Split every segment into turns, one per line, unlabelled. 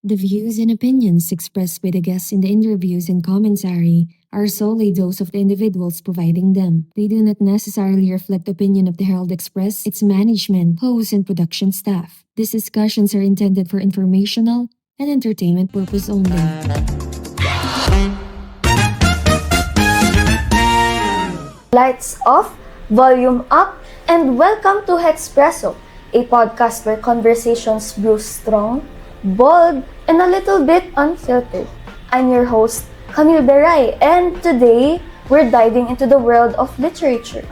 The views and opinions expressed by the guests in the interviews and commentary are solely those of the individuals providing them. They do not necessarily reflect the opinion of the Herald Express, its management, hosts, and production staff. These discussions are intended for informational and entertainment purpose only.
Lights off, volume up, and welcome to Hexpresso, a podcast where conversations brew strong, bold, and a little bit unfiltered. I'm your host, 𝒂𝒚 Reigh, and today we're diving into the world of literature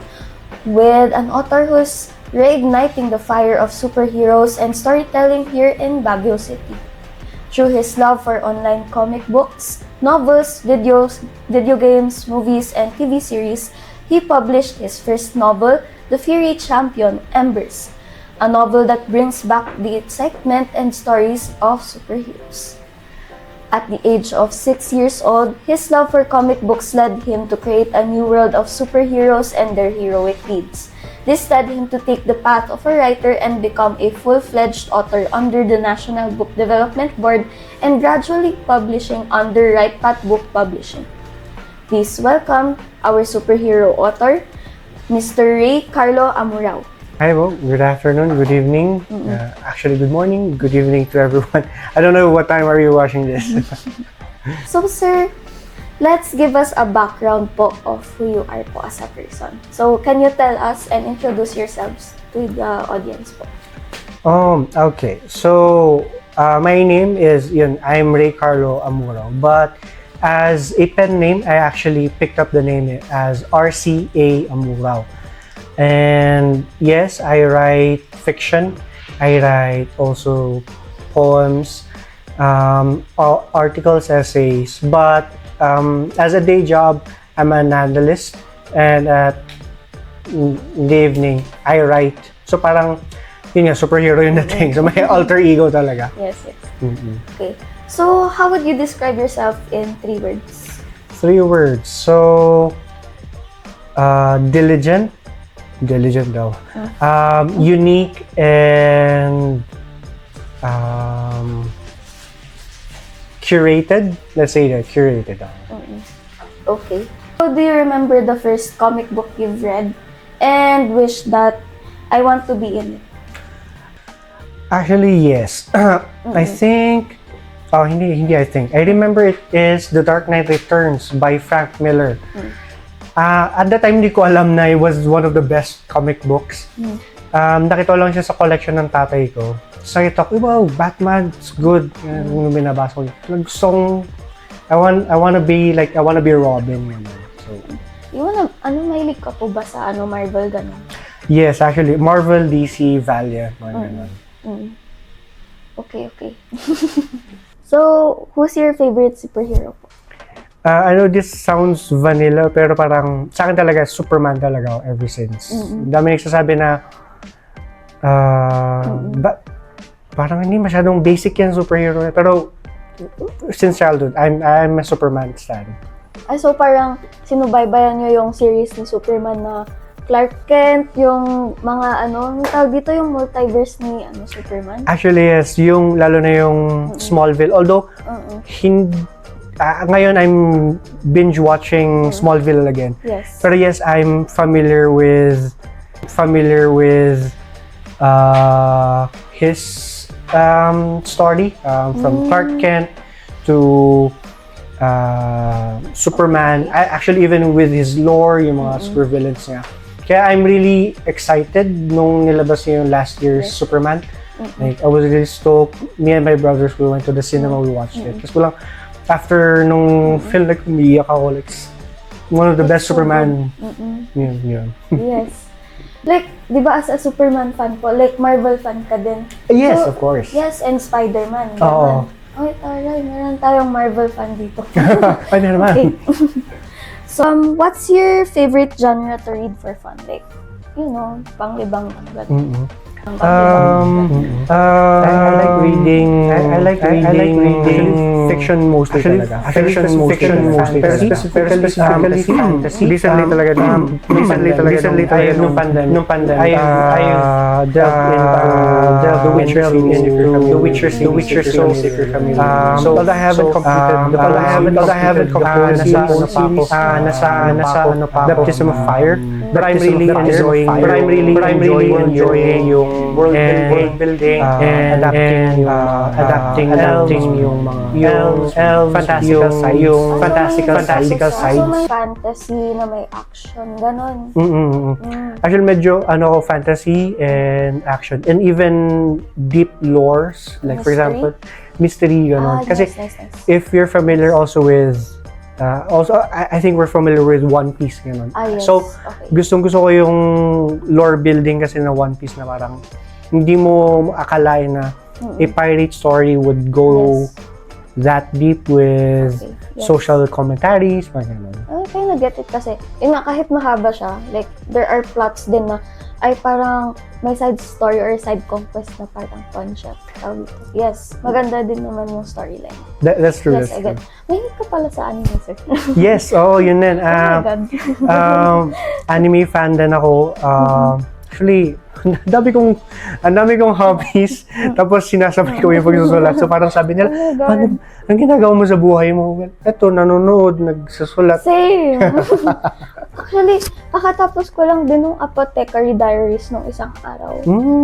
with an author who's reigniting the fire of superheroes and storytelling here in Baguio City. Through his love for online comic books, novels, video games, movies, and TV series, he published his first novel, The Fiery Champion, Embers, a novel that brings back the excitement and stories of superheroes. At the age of 6 years old, his love for comic books led him to create a new world of superheroes and their heroic deeds. This led him to take the path of a writer and become a full-fledged author under the National Book Development Board and gradually publishing under Right Path Book Publishing. Please welcome our superhero author, Mr. Reigh Carlo Amurao.
Hi, Bo. Good afternoon, good evening. Actually, good morning, good evening to everyone. I don't know what time are you watching this.
So, sir, let's give us a background po of who you are po as a person. So, can you tell us and introduce yourselves to the audience po?
Okay. So, my name is, I'm Reigh Carlo Amurao. But as a pen name, I actually picked up the name as RCA Amurao. And yes, I write fiction. I write also poems, articles, essays. But as a day job, I'm an analyst. And at the evening, I write. So parang, yun nga, superhero yung dating. So may alter ego talaga.
Yes. Okay. So how would you describe yourself in 3 words?
3 words. So, diligent daw. Unique and curated. Let's say that, curated.
Okay. So do you remember the first comic book you've read and wish that I want to be in it?
Actually, yes. I think, hindi I think. I remember it is The Dark Knight Returns by Frank Miller. At that time, hindi ko alam na it was one of the best comic books. Nakita lang siya sa collection ng tatay ko. So, nakita ko, wow, Batman, it's good. Yung binabasa ko. Gustong, I wanna be Robin. So,
mahilig ka po ba sa Marvel, ganun?
Yes, actually, Marvel, DC, Valiant, ganun.
Okay. So, who's your favorite superhero po?
I know this sounds vanilla, pero parang sa akin talaga, Superman talaga ako ever since. Dami nagsasabi na parang hindi masyadong basic yan superhero. Pero since childhood, I'm a Superman stan.
So parang sinubaybayan nyo yung series ni Superman na Clark Kent, yung mga tawag dito yung multiverse ni Superman?
Actually, yes. Lalo na yung Smallville. Although, ngayon, I'm binge-watching Smallville again.
Yes.
Pero yes, I'm familiar with his story from Clark Kent to Superman. Actually, even with his lore, yung mga supervillains niya. Kaya I'm really excited nung nilabas niya yung last year's Superman. Like, I was really stoked. Me and my brothers, we went to the cinema, we watched it. Tapos lang, after nung film, like, umiiyak ako, like, one of the best Superman. Yun.
Yes. Like, di ba as a Superman fan po, like, Marvel fan ka din?
Yes,
so,
of course.
Yes, and Spider-Man.
Oo.
Ay, taray, meron tayong Marvel fan dito.
Ay, naman.
Okay. So, what's your favorite genre to read for fun? Like, panglibang
I like reading fiction mostly talaga. Fiction mostly. Pero specifically fantasy. Recently talaga nung pandemic. delve into the Witcher series if you're familiar. So although I haven't completed nasa Baptism of Fire, but I'm really enjoying yung world building and adapting yung fantastical sides.
So may fantasy na may action, ganon.
Actually, medyo fantasy and action and even deep lores, like for example, mystery, ganon. Kasi
Nice.
if you're familiar also with I think we're familiar with One Piece, ganon.
Yes.
So, gustong-gusto ko yung lore building kasi na One Piece na parang hindi mo akalain na a pirate story would go that deep with social commentaries, parang ganon.
Okay, na-get it kasi. Yun nga, kahit mahaba siya, like, there are plots din na ay parang may side story or side conquest na parang concept. Yes, maganda din naman yung storyline.
That's true.
Yes, I get. Mahilig ka pala sa anime, sir.
Yes, yun din.
Oh my God.
Anime fan din ako. Actually, ang dami kong hobbies. Tapos sinasabay ko yung pagsusulat. So parang sabi nila, paano, ang ginagawa mo sa buhay mo? Eto, nanonood, nagsusulat.
Same. Actually, kakatapos ko lang din ng Apothecary Diaries nung isang araw.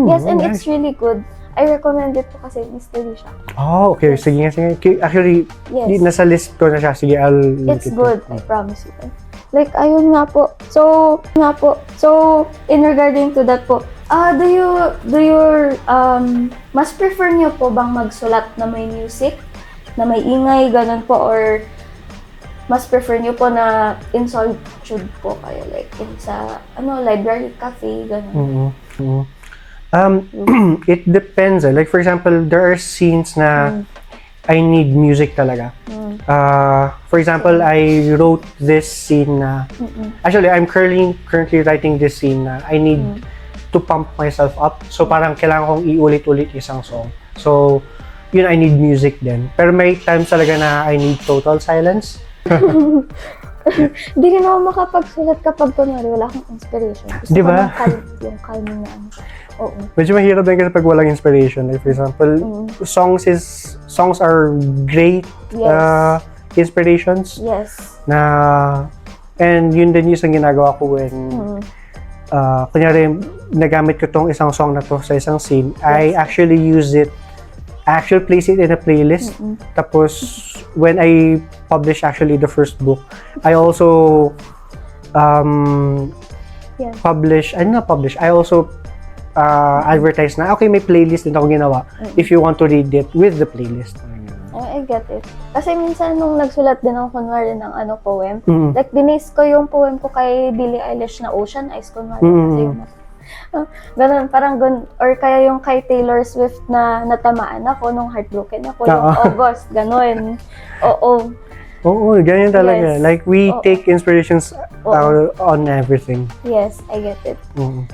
Yes, and
nice.
it's really good. I recommend it po kasi mystery siya.
Oh, okay. Sige. Actually,
Yes.
nasa list ko na siya. Sige, I'll look
It's
it
good,
up.
I promise you. Like, ayun nga po. So, in regarding to that po, do you mas prefer niyo po bang magsulat na may music, na may ingay, ganun po, or mas prefer niyo po na in solitude po kayo, like, sa, library, cafe, ganun?
It depends. Like, for example, there are scenes na I need music talaga. For example, I wrote this scene na actually I'm currently writing this scene na I need to pump myself up. So parang kailangan kong iulit-ulit isang song. So yun, I need music din. Pero may times talaga na I need total silence.
Hindi rin ako makapagsulat kapag kunwari wala akong inspiration. Gusto
Diba?
ko yung calming na ano. Oo.
Medyo mahirap din kasi pag walang inspiration. Like for example, songs are great inspirations.
Yes.
And yun din yung ginagawa ko when kunyari nagamit ko tong isang song na to sa isang scene. I actually place it in a playlist. Tapos when I publish actually the first book, I also I also advertise na, okay, may playlist din ako ginawa if you want to read it with the playlist.
I get it. Kasi minsan nung nagsulat din ako kunwari ng poem, like binase ko yung poem ko kay Billie Eilish na Ocean Eyes kunwari. Kasi yung ganun, parang or kaya yung kay Taylor Swift na natamaan ako nung heartbroken ako, yung August, ganun.
Oo, ganyan talaga.
Yes.
Like, we take inspirations on everything.
Yes, I get it.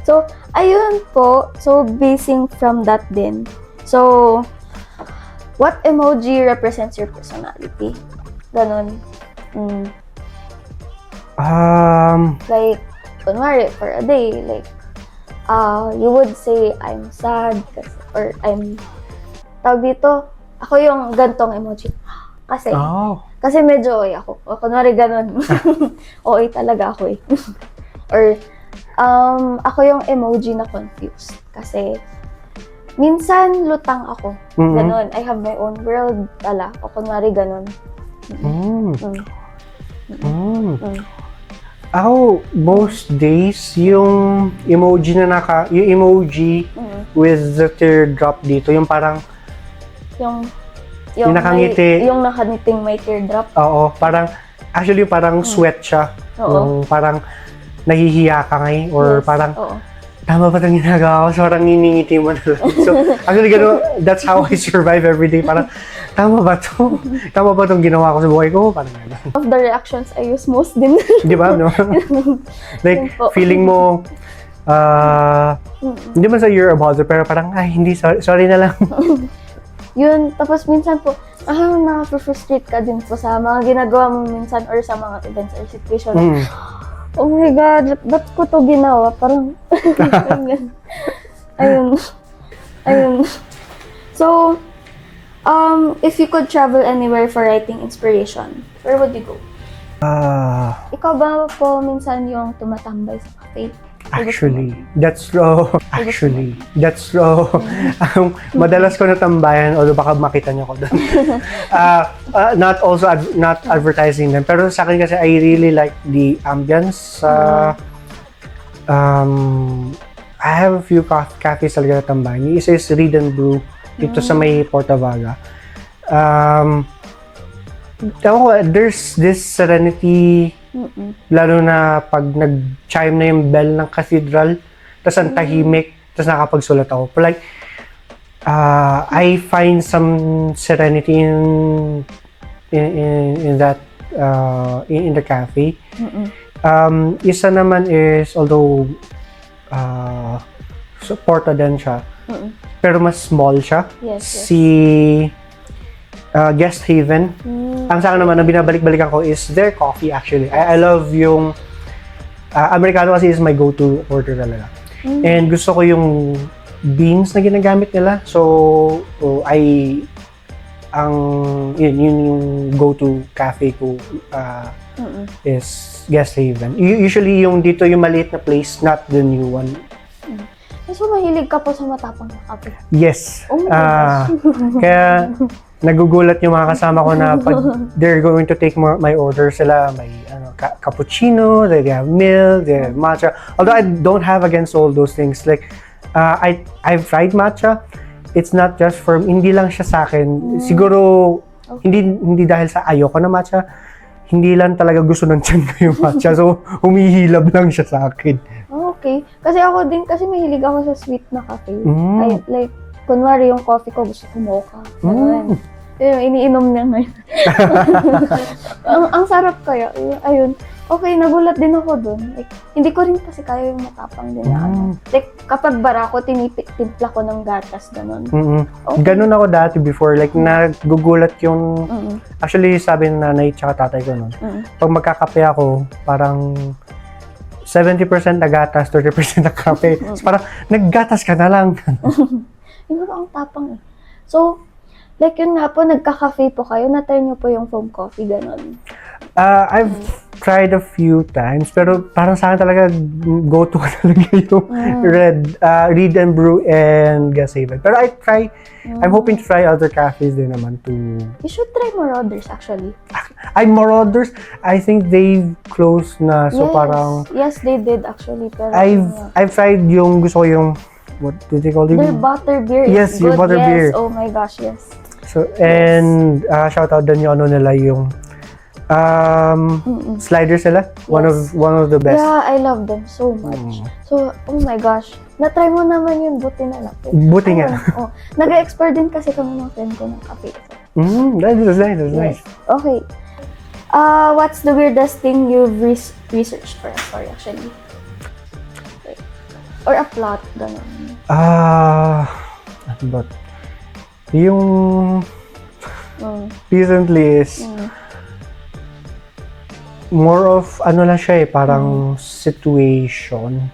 So, ayun po. So, basing from that din. So, what emoji represents your personality? Ganon. Like, kunwari, for a day, like, you would say, I'm sad, or I'm, tawag dito, ako yung gantong emoji. Kasi medyo OA ako. O, kunwari ganon. OA talaga ako eh. Or, ako yung emoji na confused. Kasi, minsan lutang ako. Ganon. I have my own world. O kunwari ganon.
Ako, most days, yung emoji with the teardrop dito, yung parang yung nakangiti.
Yung nakangiting may teardrop.
Oo, parang, actually parang sweat siya. Yung parang nahihiya ka ngayon, or parang, tama ba itong ginagawa ko? So, parang niningiti mo na lang. So, actually, that's how I survive every day. Parang, tama ba ito? Tama ba itong ginawa ko sa buhay ko? Parang gano'n.
Of the reactions I use most din.
Di ba, no? Like, feeling mo, hindi man sa you're a bother, pero parang, ay, hindi, sorry na lang.
Yun, tapos minsan po, nakaka-frustrate ka din po sa mga ginagawa mo minsan or sa mga events or situation. Oh my God, ba't ko to ginawa? Parang, ayun So, if you could travel anywhere for writing inspiration, where would you go? Ikaw ba po minsan yung tumatambay sa cafe?
Actually, that's raw. Actually, that's raw. Madalas ko natambayan, although baka makita niyo ko doon. Not advertising them. Pero sa akin kasi, I really like the ambience. I have a few cafes talaga natambayan. Yung isa is Read and Brew, dito sa may Porta Vaga. There's this serenity, lalo na pag nag-chime na yung bell ng cathedral, tas ang tahimik, tas nakapagsulat ako. But like, I find some serenity in that, in the cafe. Isa naman is, although, Porta din siya, pero mas small siya.
Yes.
Si Guest Haven. Ang sa akin naman, na binabalik-balikan ko is their coffee actually. I love yung Americano kasi is my go-to order talaga. And gusto ko yung beans na ginagamit nila. So, yun yung go-to cafe ko is Guest Haven. Usually yung dito yung maliit na place, not the new one.
So, mahilig ka po sa matapang na kape?
Yes.
Oh my gosh.
Kaya nagugulat yung mga kasama ko na pag they're going to take my order, sila may cappuccino, they have milk, they have matcha. Although I don't have against all those things. Like, I've tried matcha. It's not just for, hindi lang siya sa akin. Siguro, hindi dahil sa ayoko na matcha. Hindi lang talaga gusto ng tiyan ko yung matcha. So, humihilab lang siya sa akin.
Okay. Kasi ako din, kasi mahilig ako sa sweet na kape. Like, kunwari yung coffee ko, gusto ko mocha. Iniinom niya ngayon. ang sarap kaya. Ayun. Okay, nagulat din ako dun. Like, hindi ko rin kasi kaya yung matapang din na ano. Like, kapag bara ko, timpla ko ng gatas, ganun. Okay.
Ganun ako dati before. Like, nagugulat yung... Actually, sabi ng nanay tsaka tatay ko nun. Pag magkakape ako, parang 70% na gatas, 30% na kape. So, parang, naggatas ka na lang.
Yun ang tapang eh. So, like yun nga po, nagka-cafe po kayo, na-try nyo po yung foam coffee, ganun.
I've tried a few times, pero parang sa akin talaga, go-to ko talaga yung Read and Brew and Guest Haven. Pero I'm hoping to try other cafes din naman to...
You should try Marauders, actually.
Marauders, I think they've closed na, so parang...
Yes, they did actually, pero...
I've tried yung, gusto ko yung... What do they call it?
Their butterbeer
is good. Yes, yung butterbeer.
Yes, oh my gosh, yes.
So, and shout out din yung ano nila, yung sliders nila.
Yes.
One of the best.
Yeah, I love them so much. So, oh my gosh. Na-try mo naman yung buti na lang.
Buti nga.
Oh. Nag-expert din kasi kami ng friend ko ng kape. So.
That was nice.
Okay. What's the weirdest thing you've researched for a story, actually? Or a plot, gano'n.
Ano ba? Yung recently is more of ano lang siya parang situation.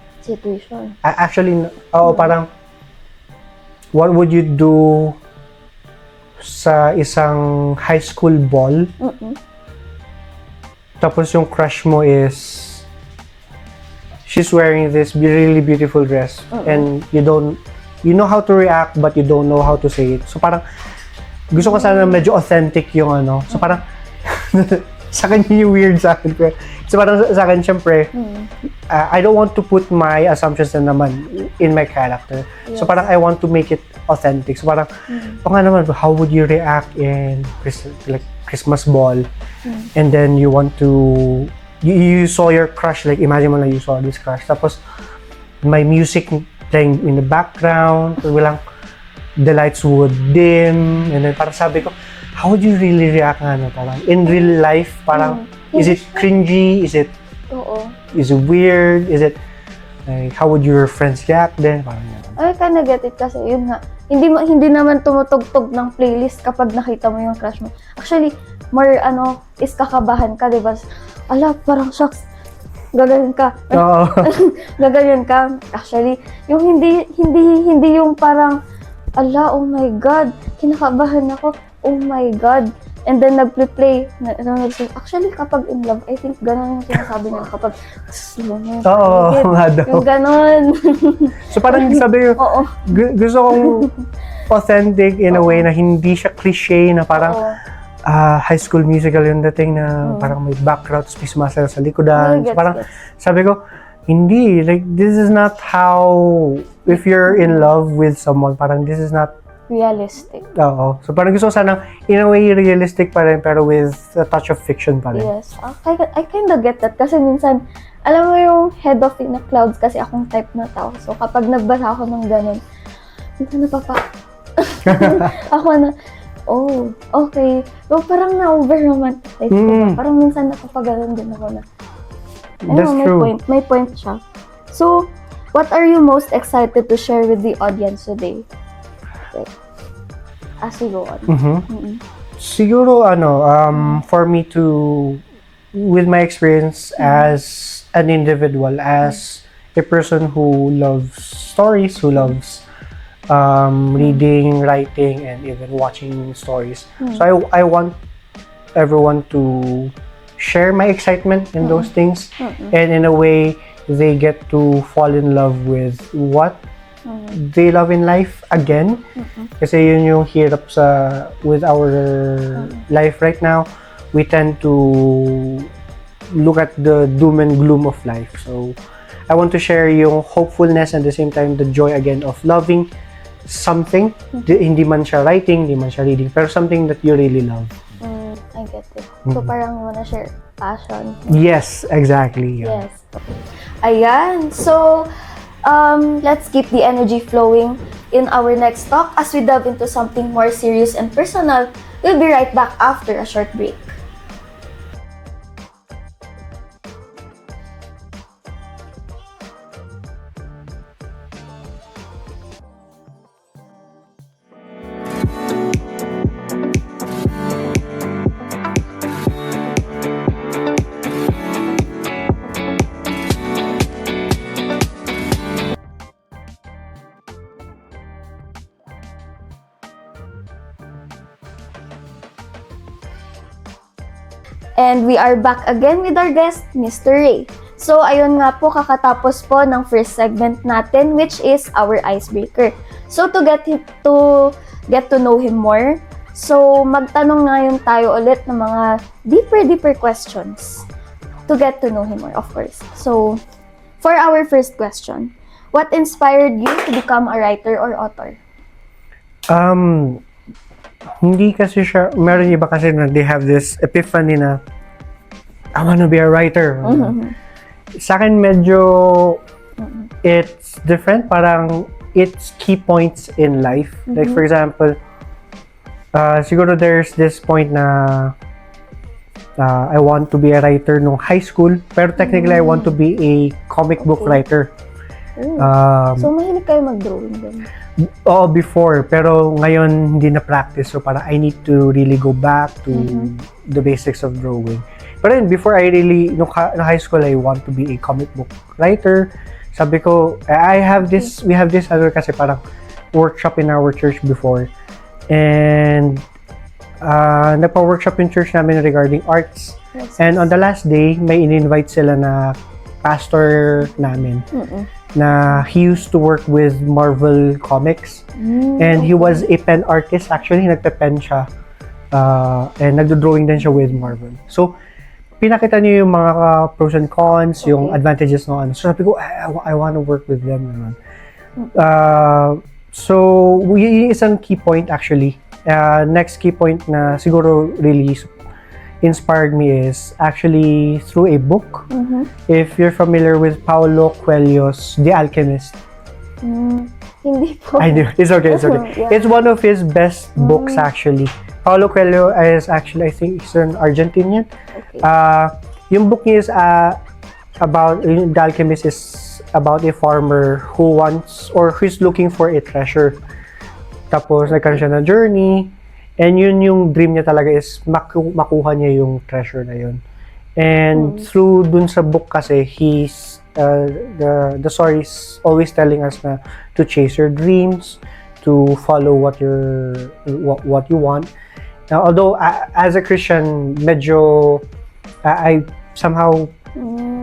Actually, parang what would you do sa isang high school ball? Tapos yung crush mo is she's wearing this really beautiful dress and you know how to react but you don't know how to say it. So parang gusto ko sana medyo authentic yung ano. So parang sa akin yung weird sa akin. So parang sa akin syempre I don't want to put my assumptions na naman in my character. Yes. So parang I want to make it authentic. So parang nga naman, how would you react in Christmas ball and then you want to you saw your crush, like imagine mo lang you saw this crush, tapos may music playing in the background, the lights would dim, and then parang sabi ko, how would you really react nga no? Parang in real life, parang is it cringy, is it weird, is it like how would your friends react then? Parang
I kinda get it kasi yun nga, hindi naman tumutugtog ng playlist kapag nakita mo yung crush mo. Actually, more is kakabahan ka, diba? Ala, parang shocks. Gagayon ka. Gagayon ka. Actually, yung hindi yung parang ala, oh my God, kinakabahan ako, oh my God. And then nag-play. Actually, kapag in love, I think gano'n yung sinasabi nila kapag slow mo.
Oo, nga daw.
Yung gano'n.
So parang sabi
Oo.
gusto kong authentic in a way na hindi siya cliche na parang High School Musical yung dating na parang may background tapos may sumasayaw sa likodan. So parang sabi ko, hindi, like this is not how, if you're in love with someone, parang this is not
realistic.
Oo. So parang gusto ko sanang in a way realistic pa rin pero with a touch of fiction pa rin.
Yes. I kinda get that kasi minsan, alam mo yung head of in the clouds kasi akong type na tao. So kapag nagbasa ako ng ganun, minsan ako na, oh, okay. So parang na-over-romanticize ko. Parang minsan napapagalan din ako na.
That's true.
May point siya. So, what are you most excited to share with the audience today? As we go on.
Siguro for me to, with my experience as an individual, as a person who loves stories, who loves reading, writing, and even watching stories. So I want everyone to share my excitement in those things, and in a way they get to fall in love with what they love in life again. Kasi yun yung hirap with our life right now. We tend to look at the doom and gloom of life. So I want to share yung hopefulness and at the same time the joy again of loving something. Hindi man siya writing, hindi man siya reading, pero something that you really love.
I get it. So parang wanna share passion.
Yes, exactly. Yeah.
Yes. Ayan. So, let's keep the energy flowing in our next talk as we delve into something more serious and personal. We'll be right back after a short break. And we are back again with our guest, Mr. Reigh. So, ayun nga po, kakatapos po ng first segment natin, which is our icebreaker. So, to get to know him more, so magtanong ngayon tayo ulit ng mga deeper questions to get to know him more, of course. So, for our first question, what inspired you to become a writer or author?
Hindi kasi siya, meron iba kasi na they have this epiphany na I wanna be a writer. Sa akin medyo it's different, parang it's key points in life. Like for example, siguro there's this point na I want to be a writer nung high school, pero technically I want to be a comic book writer.
So, mahilig kayo mag-drawing din?
Oo, before. Pero ngayon, hindi na practice. So, parang I need to really go back to the basics of drawing. Pero yun, before I really, no high school, I want to be a comic book writer. Sabi ko, we have this other kasi parang workshop in our church before. And nagpa-workshop in church namin regarding arts.
Yes.
And on the last day, may in-invite sila na pastor namin. Na he used to work with Marvel Comics. And he was a pen artist. Actually, nagpe-pen siya. And nagdo-drawing din siya with Marvel. So, pinakita niyo yung mga pros and cons, yung advantages no ano. So, sabi ko, I want to work with them naman. So, yung isang key point actually. Next key point na siguro really inspired me is actually through a book. If you're familiar with Paulo Coelho's The Alchemist.
Hindi po.
I know. It's okay.
Yeah.
It's one of his best books actually. Paulo Coelho is actually, I think, he's an Argentinian. Yung book niya is about, The Alchemist is about a farmer who wants or who's looking for a treasure. Tapos nagkaroon siya ng journey. And yun yung dream niya talaga is makuha niya yung treasure na yun. And through dun sa book kasi, the story is always telling us na to chase your dreams, to follow what you want. Now, although as a Christian, medyo I somehow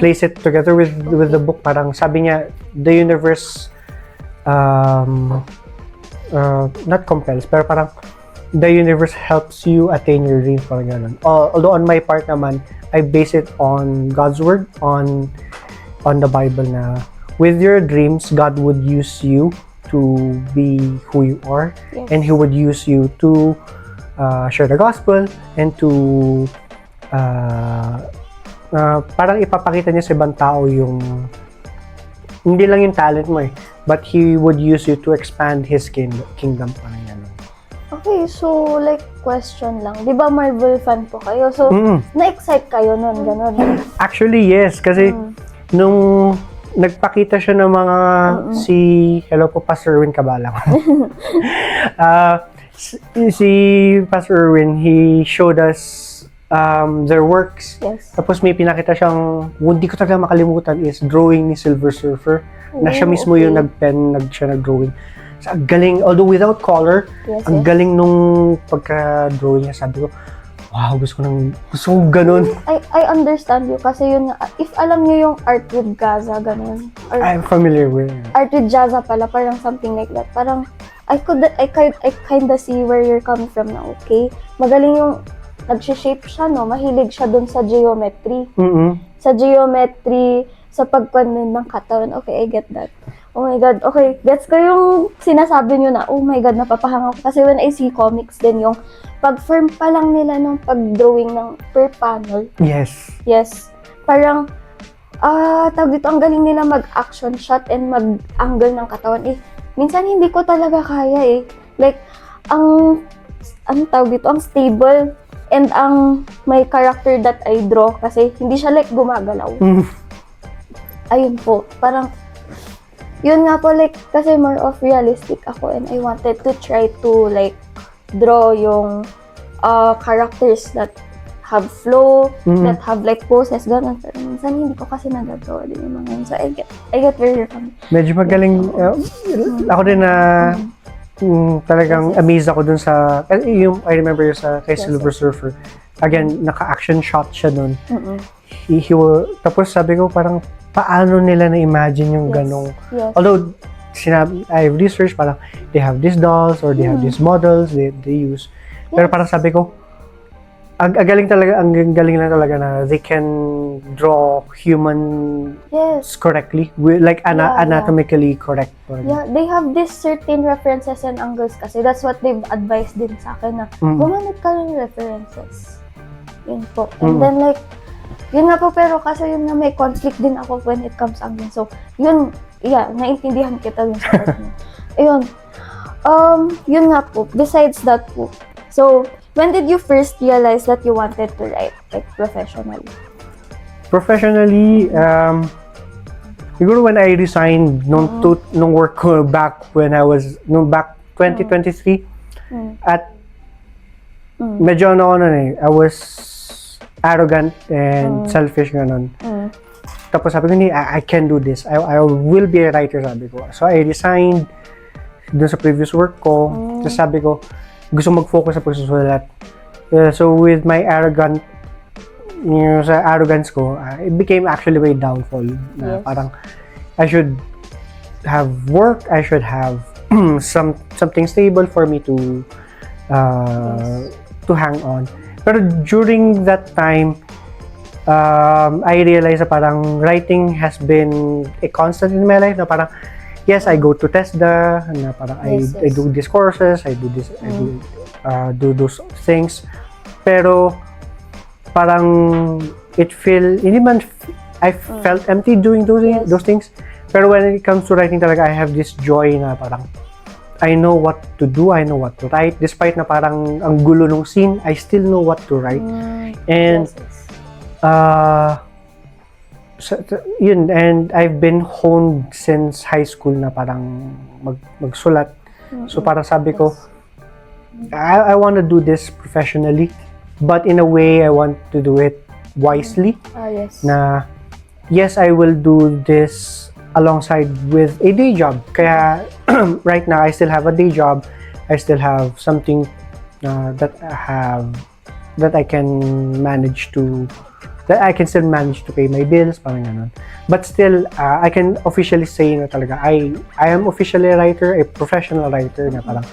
place it together with the book. Parang sabi niya, the universe not compels, pero parang the universe helps you attain your dreams, parang ganun. Although on my part naman, I base it on God's word, on the Bible, na with your dreams, God would use you to be who you are,
Yes.
and He would use you to share the gospel and to parang ipapakita niya sa ibang tao yung hindi lang yung talent mo but He would use you to expand His kingdom, parang ganun.
Okay, so like question lang. Di ba Marvel fan po kayo? So, na-excite kayo nun, ganun.
Actually, yes. Kasi nung nagpakita siya ng mga hello po, Pastor Erwin Cabala. Si Pastor Erwin, he showed us their works.
Yes.
Tapos may pinakita siyang, hindi ko talaga makalimutan, is drawing ni Silver Surfer. Na siya mismo yung siya nag-drawing. So, ang galing, although without color, ang galing nung pagka-drawing niya. Sabi ko, wow, gusto kong ganun.
I understand you kasi yun, if alam niyo yung Art with Gaza, ganun. Or
I'm familiar with it.
Art with Gaza pala, parang something like that. Parang, I kinda see where you're coming from na, okay? Magaling yung, nag-shape siya, no? Mahilig siya dun sa geometry. Sa geometry, sa pagpanin ng katawan. Okay, I get that. Oh my God, okay, gets ko yung sinasabi nyo na, oh my God, napapahanga ko. Kasi when I see comics din, yung pag-form pa lang nila ng pag-drawing ng per panel.
Yes.
Yes. Parang, tawag dito, ang galing nila mag-action shot and mag-angle ng katawan. Minsan hindi ko talaga kaya Like, ang tawag dito, ang stable and ang may character that I draw kasi hindi siya like gumagalaw. Ayun po, parang, yun nga po, like, kasi more of realistic ako and I wanted to try to, like, draw yung characters that have flow, that have, like, poses, gano'n. Pero minsan hindi ko kasi nagagawa din yung mga yun. So, I get where you're coming.
Medyo magaling. Ako din na talagang amazed ako dun sa, yung, I remember sa kay Silver Surfer. Again, naka-action shot siya dun. Tapos sabi ko parang, paano nila na-imagine yung ganong, although I've researched, parang they have these dolls or they have these models they use, pero parang sabi ko, ang galing lang talaga na they can draw human correctly, like anatomically correct.
Yeah, they have this certain references and angles kasi that's what they've advised din sa akin na gumamit ka ng references. Yun po. And then like, yun nga po, pero kasi yun nga may conflict din ako when it comes angling. So, yun, naintindihan kita yung sa part mo. Ayun. Yun nga po, besides that po. So, when did you first realize that you wanted to write, like, professionally?
Professionally, siguro when I resigned nung work ko back when I was, back 2023, at medyo I was arrogant and selfish ganun. Tapos sabi ko, I can do this. I will be a writer, sabi ko. So I resigned dun sa previous work ko. Tapos sabi ko, gusto mag-focus sa pagsusulat. So with my sa arrogance ko, it became actually my downfall. Parang I should have work, I should have something stable for me to hang on. Pero during that time, I realized na parang writing has been a constant in my life. Na parang, yes, I go to TESDA, na parang I do these courses, I do this, I do those things. Pero parang I felt empty doing those things. Pero when it comes to writing talaga, I have this joy na parang, I know what to do, I know what to write. Despite na parang ang gulo ng scene, I still know what to write. And yun, and I've been honed since high school na parang magsulat. So parang sabi ko, I want to do this professionally, but in a way, I want to do it wisely.
Yes.
Na, yes, I will do this alongside with a day job. Kaya right now I still have a day job. I still have something that I can manage to still manage to pay my bills, parang ganun. But still, I can officially say na talaga, I am officially a writer, a professional writer na parang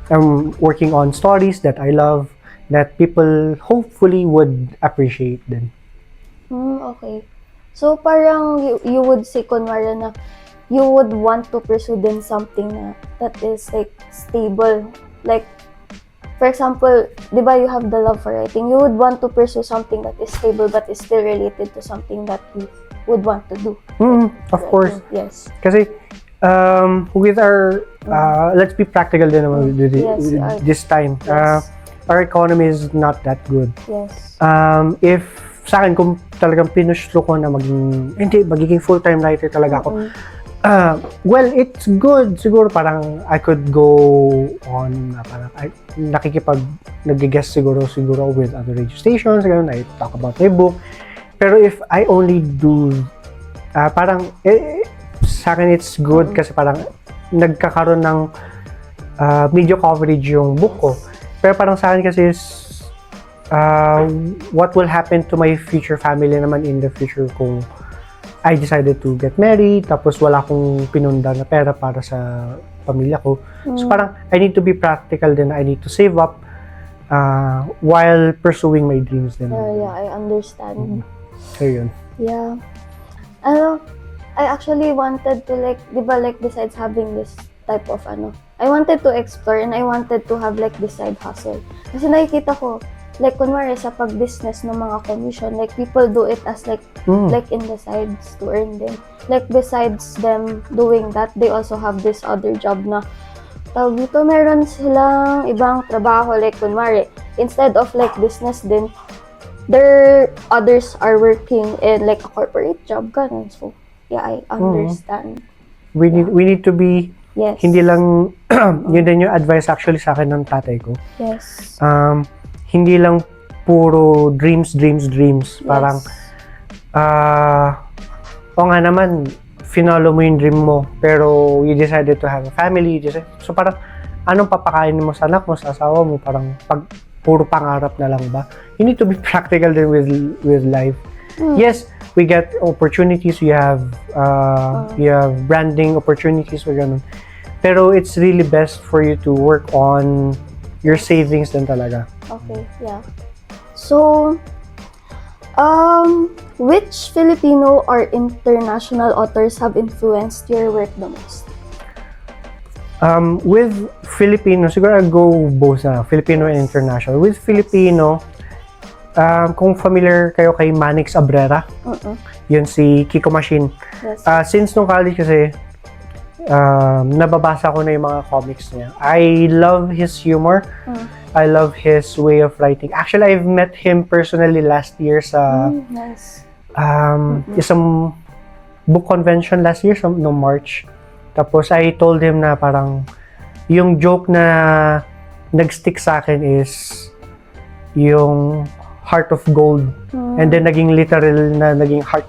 I'm working on stories that I love, that people hopefully would appreciate din.
Okay. So, parang you would say, kunwari na, you would want to pursue din something that is like stable. Like, for example, di ba you have the love for writing, you would want to pursue something that is stable but is still related to something that you would want to do.
Of course.
Yes.
Kasi, with our, let's be practical din naman with this time.
Yes.
Our economy is not that good.
Yes.
If sa akin, kung talagang pinuslo ko na magiging full-time writer talaga ako, well, it's good. Siguro parang I could go on, parang nag-guest siguro with other radio stations, ganun, I talk about my book. Pero if I only do, parang, sa akin it's good kasi parang nagkakaroon ng media coverage yung book ko. Pero parang sa akin kasi is, what will happen to my future family naman in the future kung I decided to get married, tapos wala akong pinunda na pera para sa pamilya ko. So parang I need to be practical din. I need to save up while pursuing my dreams din.
Yeah, I understand.
So yun.
Yeah. I actually wanted to besides having this type of I wanted to explore and I wanted to have this side hustle. Kasi nakikita ko, kunwari sa pag-business ng mga commission, people do it as in the sides to earn them. Besides them doing that, they also have this other job na tawag dito, meron silang ibang trabaho. Kunwari, instead of business din, their others are working in a corporate job, ganun. So, yeah, I understand.
We need to be,
yes.
Hindi lang, yun din yung advice actually sa akin ng tatay ko.
Yes.
Hindi lang puro dreams. Parang, o nga naman, finalo mo yung dream mo, pero you decided to have a family. So parang, anong papakain mo sa anak mo, sa asawa mo? Parang, puro pangarap na lang ba? You need to be practical din with life. Yes, we get opportunities, you have branding opportunities, or ganun. Pero it's really best for you to work on your savings din talaga.
Okay, yeah. So, which Filipino or international authors have influenced your work the most?
With Filipino, siguro I'll go both na, Filipino and international. With Filipino, kung familiar kayo kay Manix Abrera, yun si Kiko Machine.
Yes.
Since nung college kasi, nababasa ko na yung mga comics niya. I love his humor. I love his way of writing. Actually, I've met him personally last year sa
Nice.
isang book convention last year, no March. Tapos I told him na parang yung joke na nag-stick sa akin is yung heart of gold. And then naging literal na naging heart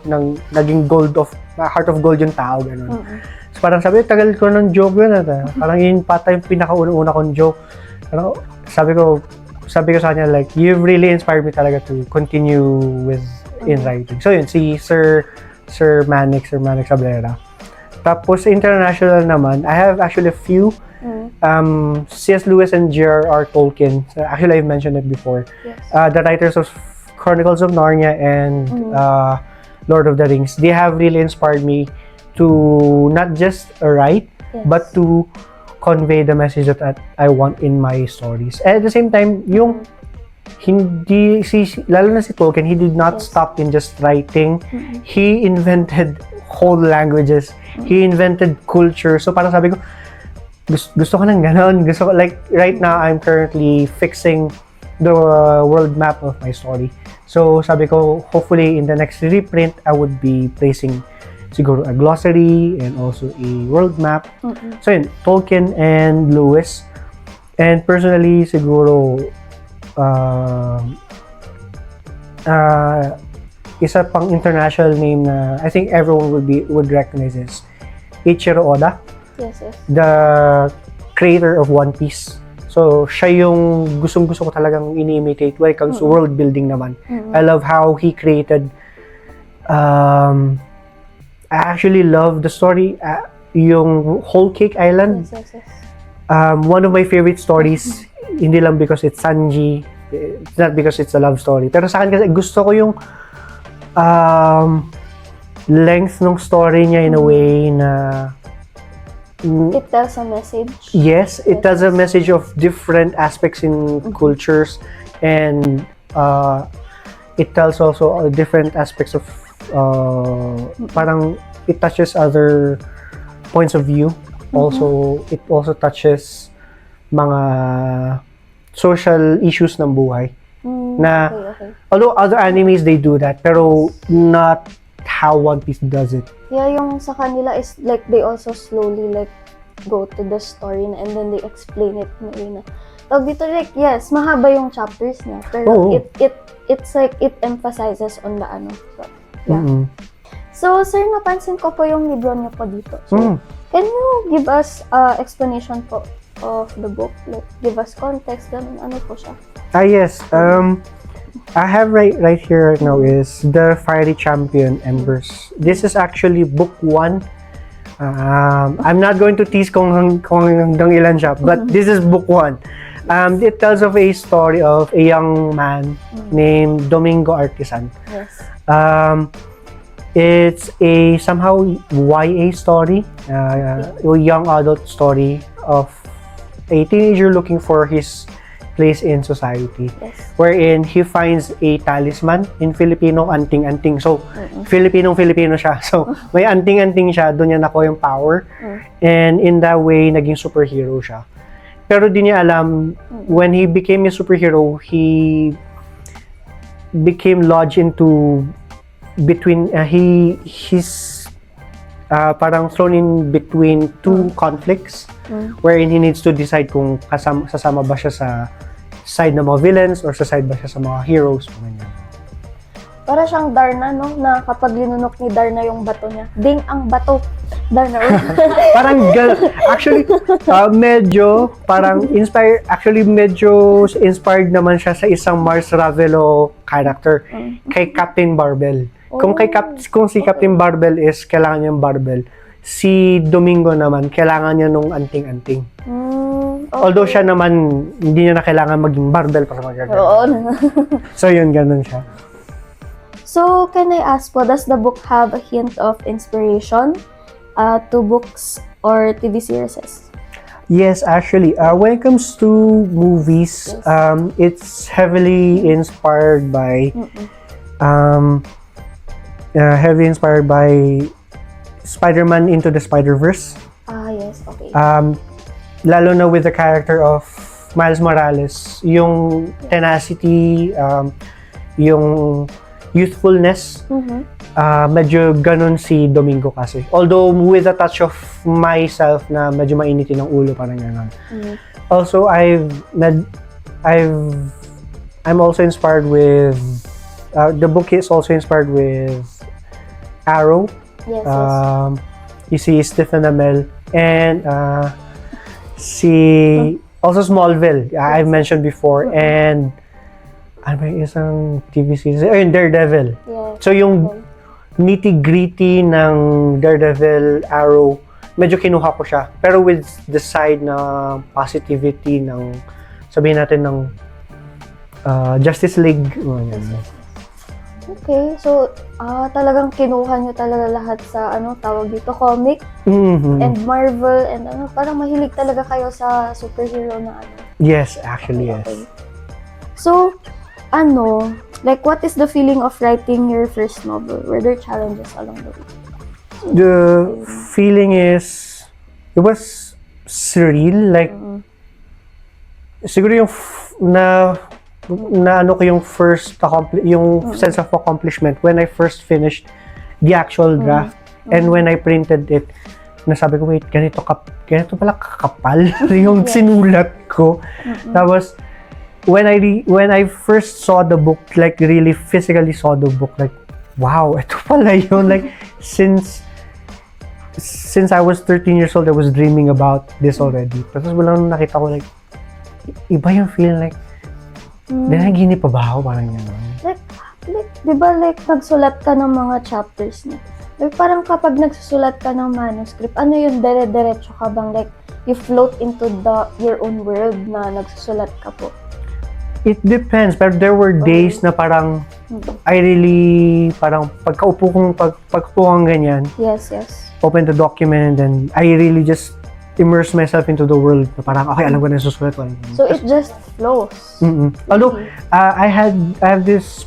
of gold yung tao, ganun. So parang sabi, tagal ko ng joke yun. Parang yun pata yung pinakauna-una kong joke. Parang sabi ko sa kanya, you've really inspired me talaga to continue in writing. So yun, si Sir Manix Abrera. Tapos international naman, I have actually a few. C.S. Lewis and J.R.R. Tolkien. Actually, I've mentioned it before.
Yes.
The writers of Chronicles of Narnia and Lord of the Rings. They have really inspired me to not just write, but to convey the message that I want in my stories. And at the same time, lalo na si Tolkien, he did not stop in just writing. He invented whole languages. He invented culture. So parang sabi ko, gusto ko ng ganon. Right now, I'm currently fixing the world map of my story. So sabi ko, hopefully in the next reprint, I would be placing siguro a glossary and also a world map. So yun, Tolkien and Lewis. And personally, siguro isa pang international name na I think everyone would recognize is Eiichiro Oda,
Yes.
the creator of One Piece. So, siya yung gustong-gusto ko talagang ini-imitate when it comes to world building naman. I love how he created I actually love the story yung 𝑎𝑐𝑒 Island.
Yes.
One of my favorite stories, hindi lang because it's Sanji, it's not because it's a love story. Pero sa akin kasi gusto ko yung length ng story niya in a way na
It tells a message.
yes, it tells a message of different aspects in cultures, and it tells also different aspects of parang it touches other points of view. Also, it also touches mga social issues ng buhay. Na
Okay.
although other animes they do that, pero not how One Piece does it.
Yeah, yung sa kanila is like they also slowly like go to the story na, and then they explain it in a way na tawag dito, like yes, mahaba yung chapters niya, pero it's like it emphasizes on the ano. So, yeah. So, sir, napansin ko po yung libro niyo po dito. So, can you give us explanation po of the book? Like, give us context, ganun, ano po siya?
Yes. I have right here right now is the Fiery Champion Embers. This is actually book 1. I'm not going to tease kung hanggang ilan siya, but this is book 1. It tells of a story of a young man named Domingo Artisan.
Yes.
It's a somehow YA story, a young adult story of a teenager looking for his place in society, wherein he finds a talisman. In Filipino, anting-anting. So, Filipino siya. So, may anting-anting siya, doon niya nakuha yung power. And in that way, naging superhero siya. Pero di niya alam, when he became a superhero, he became lodged into between, he's parang thrown in between two conflicts, wherein he needs to decide kung sasama ba siya sa side ng mga villains or sa side ba siya sa mga heroes.
Para siyang Darna, no? Na kapag linunok ni Darna yung bato niya, ding ang bato, Darna.
Parang actually, medyo parang medyo inspired naman siya sa isang 𝑪𝒂𝒊𝒈𝑍𝒍𝒆 character, kay Captain Barbell. Kung si Captain Barbell is kailangan niyang barbell, si Domingo naman kailangan niya nung anting-anting. Although siya naman hindi niya na kailangan maging barbell para magagawa.
Oo.
So yun, ganun siya.
So, can I ask po, does the book have a hint of inspiration to books or TV series?
Yes, actually, when it comes to movies, it's heavily inspired by Spider-Man Into the Spider-Verse.
Yes, okay.
Lalo na with the character of Miles Morales, yung tenacity, yung youthfulness, medyo ganun si Domingo kasi. Although with a touch of myself na medyo mainitin ng ulo, parang gano'n. Also, I'm also inspired with the book is also inspired with Arrow.
Yes.
You see Stephen Amell and also Smallville, I've mentioned before, and may isang TV series, Daredevil.
Yeah.
So yung nitty-gritty ng Daredevil, Arrow, medyo kinuha ko siya. Pero with the side na positivity ng, sabihin natin ng Justice League.
Okay, so talagang kinuha nyo talaga lahat sa tawag dito, comic and Marvel and parang mahilig talaga kayo sa superhero na
Yes, actually, yes.
Okay. So, like what is the feeling of writing your first novel? Were there challenges along the way?
The feeling is, it was surreal, like, siguro yung ko yung first yung sense of accomplishment when I first finished the actual draft and when I printed it, nasabi ko, wait, ganito pala kakapal yung sinulat ko. Tapos when I first saw the book, like really physically saw the book, like wow, ito pala yun. Like, since I was 13 years old, I was dreaming about this already. Tapos walang nakita ko, like, iba yung feeling, like, nanaginip pa ba ako? Parang gano'n.
Like, di ba, like, nagsulat ka ng mga chapters niya? Like, parang kapag nagsusulat ka ng manuscript, ano yun, dire-diretso ka bang, like, you float into your own world na nagsusulat ka po?
It depends, pero there were days na parang, I really, parang pagkaupo kong ganyan,
Yes.
open the document, and then I really just immerse myself into the world. Parang, okay, alam ko na susulat ko.
So, it just flows.
Although, I have this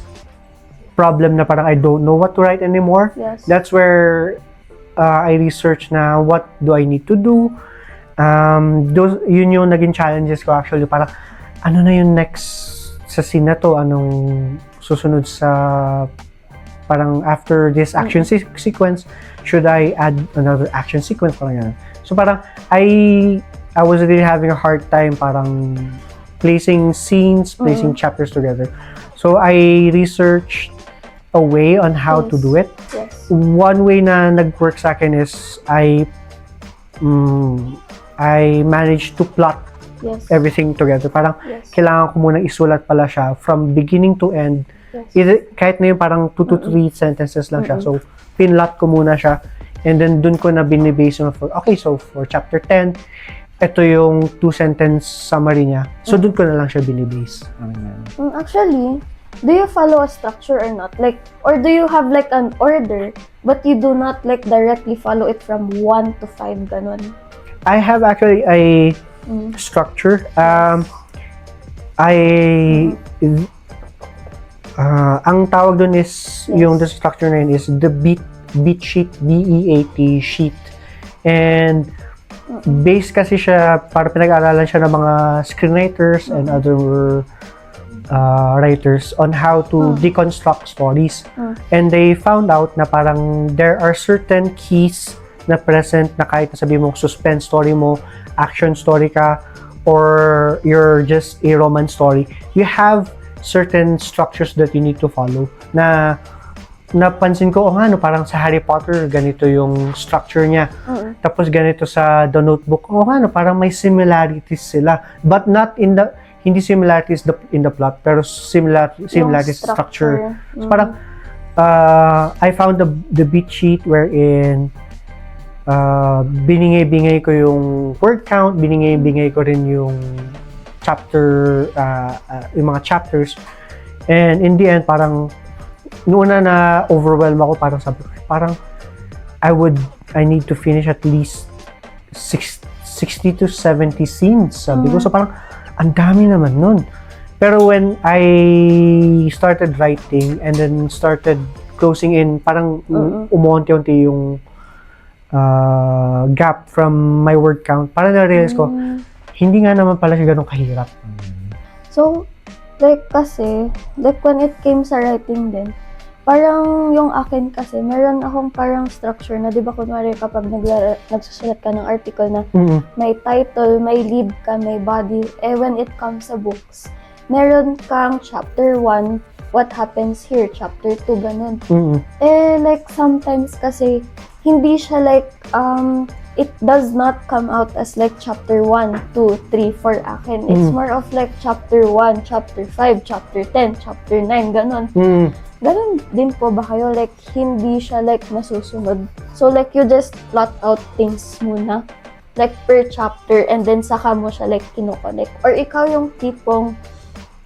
problem na parang I don't know what to write anymore.
Yes.
That's where I research na what do I need to do. Yun yung naging challenges ko actually. Parang, ano na yung next sa scene na to? Anong susunod sa parang after this action sequence, should I add another action sequence? Parang yan. So parang I was really having a hard time parang placing scenes, placing chapters together. So I researched a way on how to do it.
Yes.
One way na nag-work sa akin is I managed to plot everything together. Parang kailangan ko muna isulat pala siya from beginning to end. Kahit na yung parang 2 to 3 sentences lang siya. So, pinlot ko muna siya. And then, dun ko na binibase yung okay, so for chapter 10, ito yung 2-sentence summary niya. So, dun ko na lang siya binibase.
Actually, do you follow a structure or not? Like, or do you have like an order, but you do not like directly follow it from 1 to 5, ganon?
I have actually a structure. Ang tawag dun is, yung the structure na yun is the beat sheet, BEAT sheet. And based kasi siya, para pinag-aaralan siya ng mga screenwriters and other writers on how to deconstruct stories. And they found out na parang there are certain keys na present na kahit na sabi mo suspense story mo, action story ka, or you're just a romance story, you have certain structures that you need to follow. Na napansin ko, parang sa Harry Potter, ganito yung structure niya. Tapos ganito sa The Notebook, parang may similarities sila. But not in the, hindi similarities in the plot, pero similarities structure. So parang, I found the beat sheet wherein biningay ko yung word count, biningay ko rin yung chapter, yung mga chapters. And in the end, parang noona na overwhelm ako, parang I need to finish at least 60 to 70 scenes, sabi ko. So parang ang dami naman nun. Pero when I started writing and then started closing in, parang umunti-unti yung gap from my word count. Parang na-realize ko, hindi nga naman pala siya ganun kahirap.
So, like kasi, like when it came sa writing din, parang yung akin kasi, meron akong parang structure na, di ba kunwari kapag nagsusulat ka ng article na may title, may lead ka, may body, when it comes sa books, meron kang chapter 1, what happens here, chapter 2, ganun. Like sometimes kasi, hindi siya like, it does not come out as like chapter 1, 2, 3, 4 akin. It's more of like chapter 1, chapter 5, chapter 10, chapter 9, ganon. Ganon din po ba kayo? Like, hindi siya like nasusunod. So like, you just plot out things muna. Like, per chapter, and then saka mo siya like kinoconnect. Or ikaw yung tipong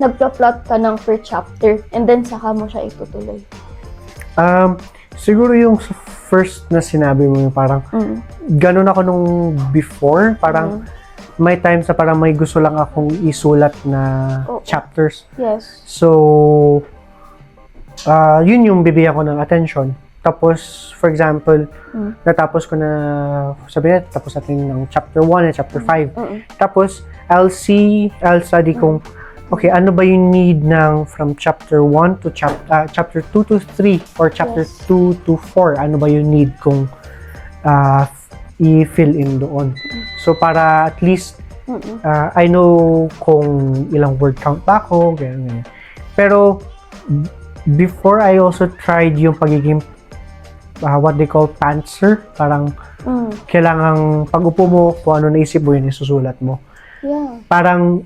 nagpa-plot ka ng per chapter, and then saka mo siya itutuloy.
Siguro yung first na sinabi mo yung parang ganun ako nung before, parang may times na parang may gusto lang akong isulat na chapters.
Yes.
So, yun yung bibigyan ko ng attention. Tapos, for example, natapos ko na, sabi na, tapos natin ng chapter 1 and chapter 5. Tapos, I'll study kung okay, ano ba yung need ng from chapter 1 to chapter 2 to 3 or chapter 2 to 4? Ano ba yung need kong i-fill in doon? So, para at least I know kung ilang word count pa ako, ganyan. Pero, before I also tried yung pagiging what they call pantser. Parang kailangang pag-upo mo, kung ano naisip mo, yun isusulat mo.
Yeah.
Parang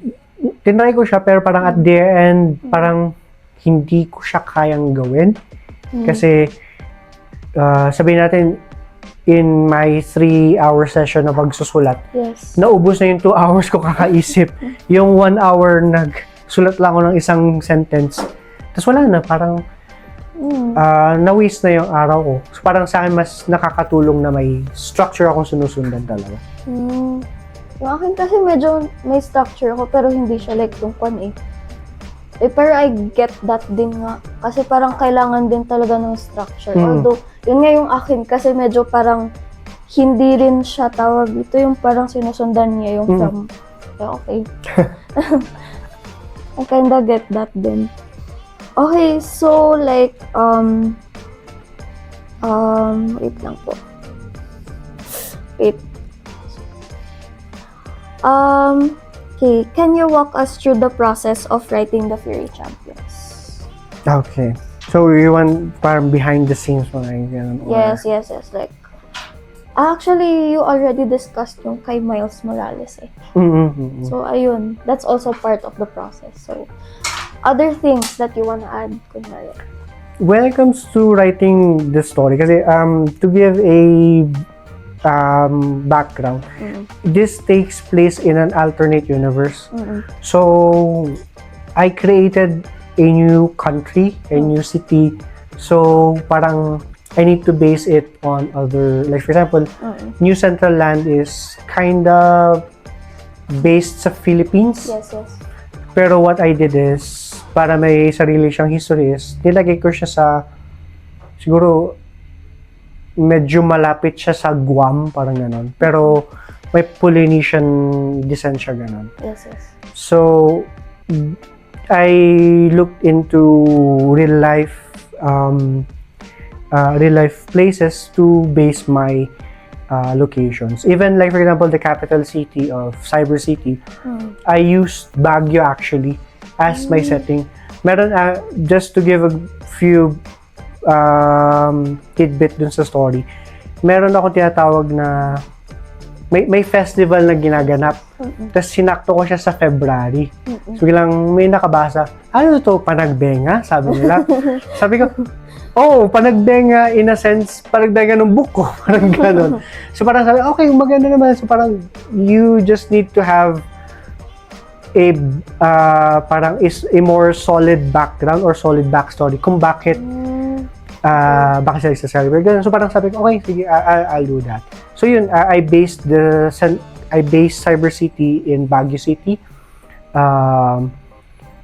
tinry ko siya, pero parang at the end, parang hindi ko siya kayang gawin. Kasi sabihin natin, in my 3-hour session na pagsusulat, naubos na yung 2 hours ko kakaisip. Yung 1 hour nagsulat lang ako ng isang sentence. Tapos wala na, parang na-waste na yung araw ko. So parang sa akin, mas nakakatulong na may structure akong sinusundan talaga.
Yung akin kasi medyo may structure ako, pero hindi siya like yung kwan pero I get that din nga. Kasi parang kailangan din talaga ng structure. Although, yun nga yung akin kasi medyo parang hindi rin siya tawag dito. Yung parang sinusundan niya yung from. Okay. I kinda get that din. Okay, so like, wait lang po. Wait. Okay, can you walk us through the process of writing the Fury Champions?
Okay. So, you want parang behind the scenes mo na yun?
Yes. Like, actually, you already discussed yung kay Miles Morales So, ayun. That's also part of the process. So, other things that you wanna add, kunwari?
When it comes to writing the story, kasi to give a background, this takes place in an alternate universe. So, I created a new country, a new city. So, parang I need to base it on other, like for example, New Central Land is kinda based sa Philippines.
Yes.
Pero what I did is, para may sarili siyang history is, nilagay ko siya sa, siguro, medyo malapit siya sa Guam, parang ganon. Pero may Polynesian descent siya, ganon.
Yes.
So, I looked into real life places to base my locations. Even like for example, the capital city of Cyber City, I used Baguio actually as my setting. Meron, just to give a few tidbit dun sa story, meron ako tinatawag na may festival na ginaganap. Tapos sinakto ko siya sa February. So bilang may nakabasa, ano to, panagbenga? Sabi nila. Sabi ko, panagbenga in a sense, panagbenga ng book ko. Parang ganon. So parang sabi, okay, maganda naman. So parang you just need to have a parang is a more solid background or solid backstory kung bakit sila sa celebrate. So parang sabi ko, okay, sige, I'll do that. So yun, I based Cyber City in Baguio City.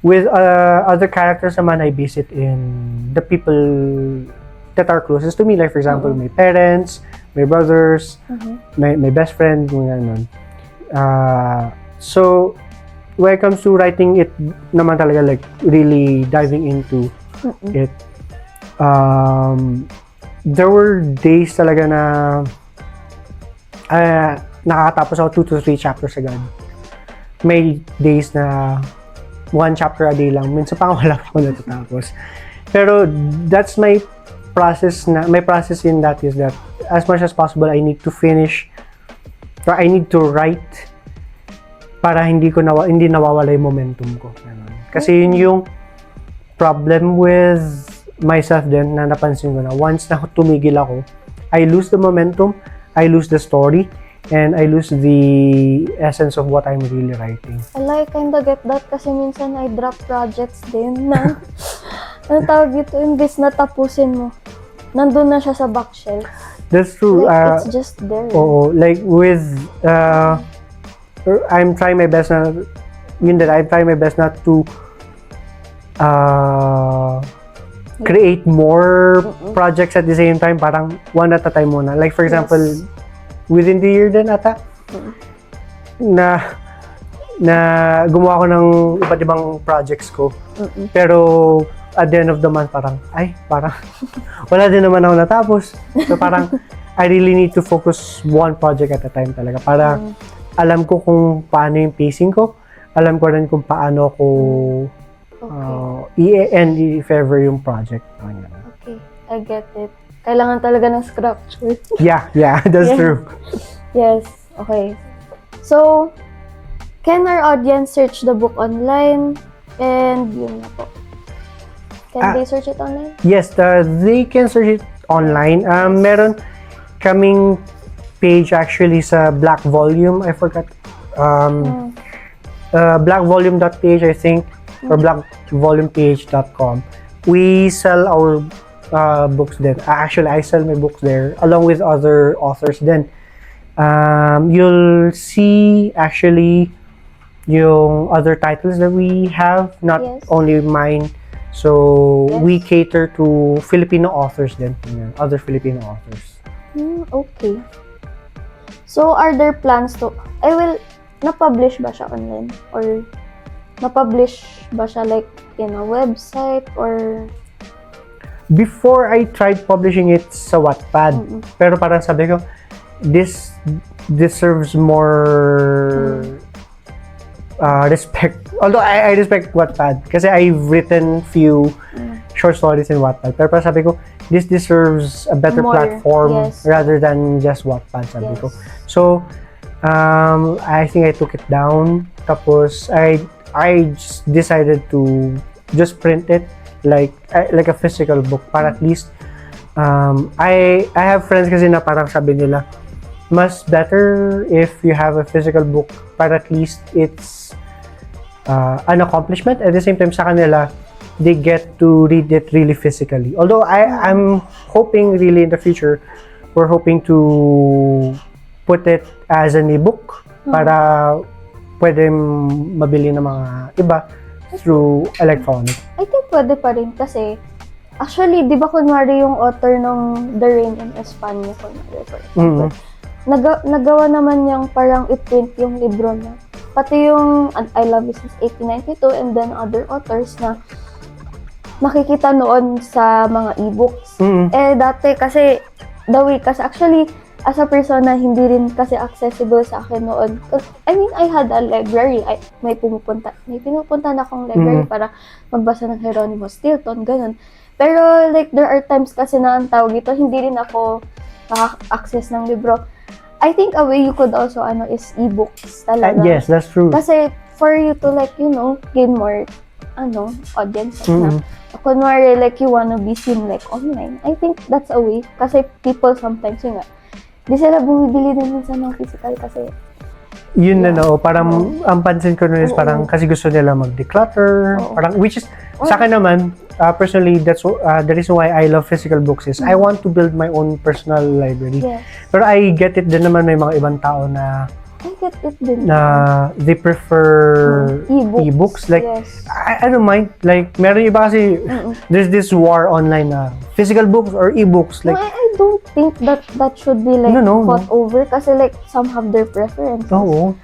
With other characters naman, I base it in the people that are closest to me. Like for example, my parents, my brothers, my best friend, ganun. So when it comes to writing it naman talaga, like really diving into it, there were days talaga na nakakatapos ako 2 to 3 chapters agad. May days na 1 chapter a day lang. Minsan pa wala pa ako natatapos. Pero that's my process in that is that as much as possible, I need to finish or I need to write para hindi nawawala yung momentum ko. Kasi yun yung problem with myself din na napansin ko na once na tumigil ako, I lose the momentum, I lose the story, and I lose the essence of what I'm really writing.
I kinda get that kasi minsan I drop projects din na anong tawag dito, imbis na tapusin mo, nandun na siya sa bookshelf.
That's true.
Like, it's just there.
Like with I'm trying my best na not to create more projects at the same time, parang one at a time muna. Like for example, within the year din ata, na gumawa ko ng iba't ibang projects ko. Pero at the end of the month, parang wala din naman ako natapos. So parang I really need to focus one project at a time talaga. Para alam ko kung paano yung pacing ko, alam ko rin kung paano ko And if ever yung project.
Okay, I get it. Kailangan talaga ng structure.
Yeah, that's true.
Yes, okay. So, can our audience search the book online? And yun na po. Can they search it online?
Yes, they can search it online. Meron kaming page actually sa Black Volume. I forgot. Blackvolume.ph, I think, or blackvolumeph.com. We sell our books then. Actually, I sell my books there along with other authors then. You'll see actually yung other titles that we have, not only mine. So, we cater to Filipino authors then. Other Filipino authors.
Okay. So, are there plans to... na-publish ba siya online? Or na-publish ba siya like in a website or...
Before I tried publishing it sa Wattpad, pero parang sabi ko, this deserves more respect. Although I respect Wattpad kasi I've written few short stories in Wattpad. Pero parang sabi ko, this deserves a better platform rather than just Wattpad, sabi ko. So, I think I took it down. Tapos I just decided to just print it like a physical book para at least I have friends kasi na parang sabi nila mas better if you have a physical book para at least it's an accomplishment. At the same time sa kanila they get to read it really physically. Although I'm hoping really in the future we're hoping to put it as an ebook para pwede mabili ng mga iba through electronic.
I think pwede pa rin kasi actually, di ba kunwari yung author ng The Rain in Espanya, nagawa naman yung parang i-print yung libro na. Pati yung I Love You Since 1892 and then other authors na nakikita noon sa mga ebooks. Dati kasi actually, as a person na hindi rin kasi accessible sa akin noon. I mean, I had a library. May pinupunta na akong library para magbasa ng Geronimo Stilton, ganun. Pero like, there are times kasi na ang tawag ito, hindi rin ako access ng libro. I think a way you could also, is ebooks talaga.
Yes, that's true.
Kasi for you to like, gain more, audience na. Kunwari, like, you wanna be seen like online. I think that's a way. Kasi people sometimes, di sila bumibili din minsan ng physical kasi
yun parang ang pansin ko nun is parang kasi gusto nila mag-declutter, parang which is sa akin naman personally that's the reason why I love physical books is I want to build my own personal library. Pero I get it din naman may mga ibang tao na
I get it din.
Na they prefer e-books. Like, I don't mind. Like, meron iba kasi, there's this war online na physical books or e-books. Like,
no, I don't think that should be like fought over kasi like some have their preferences.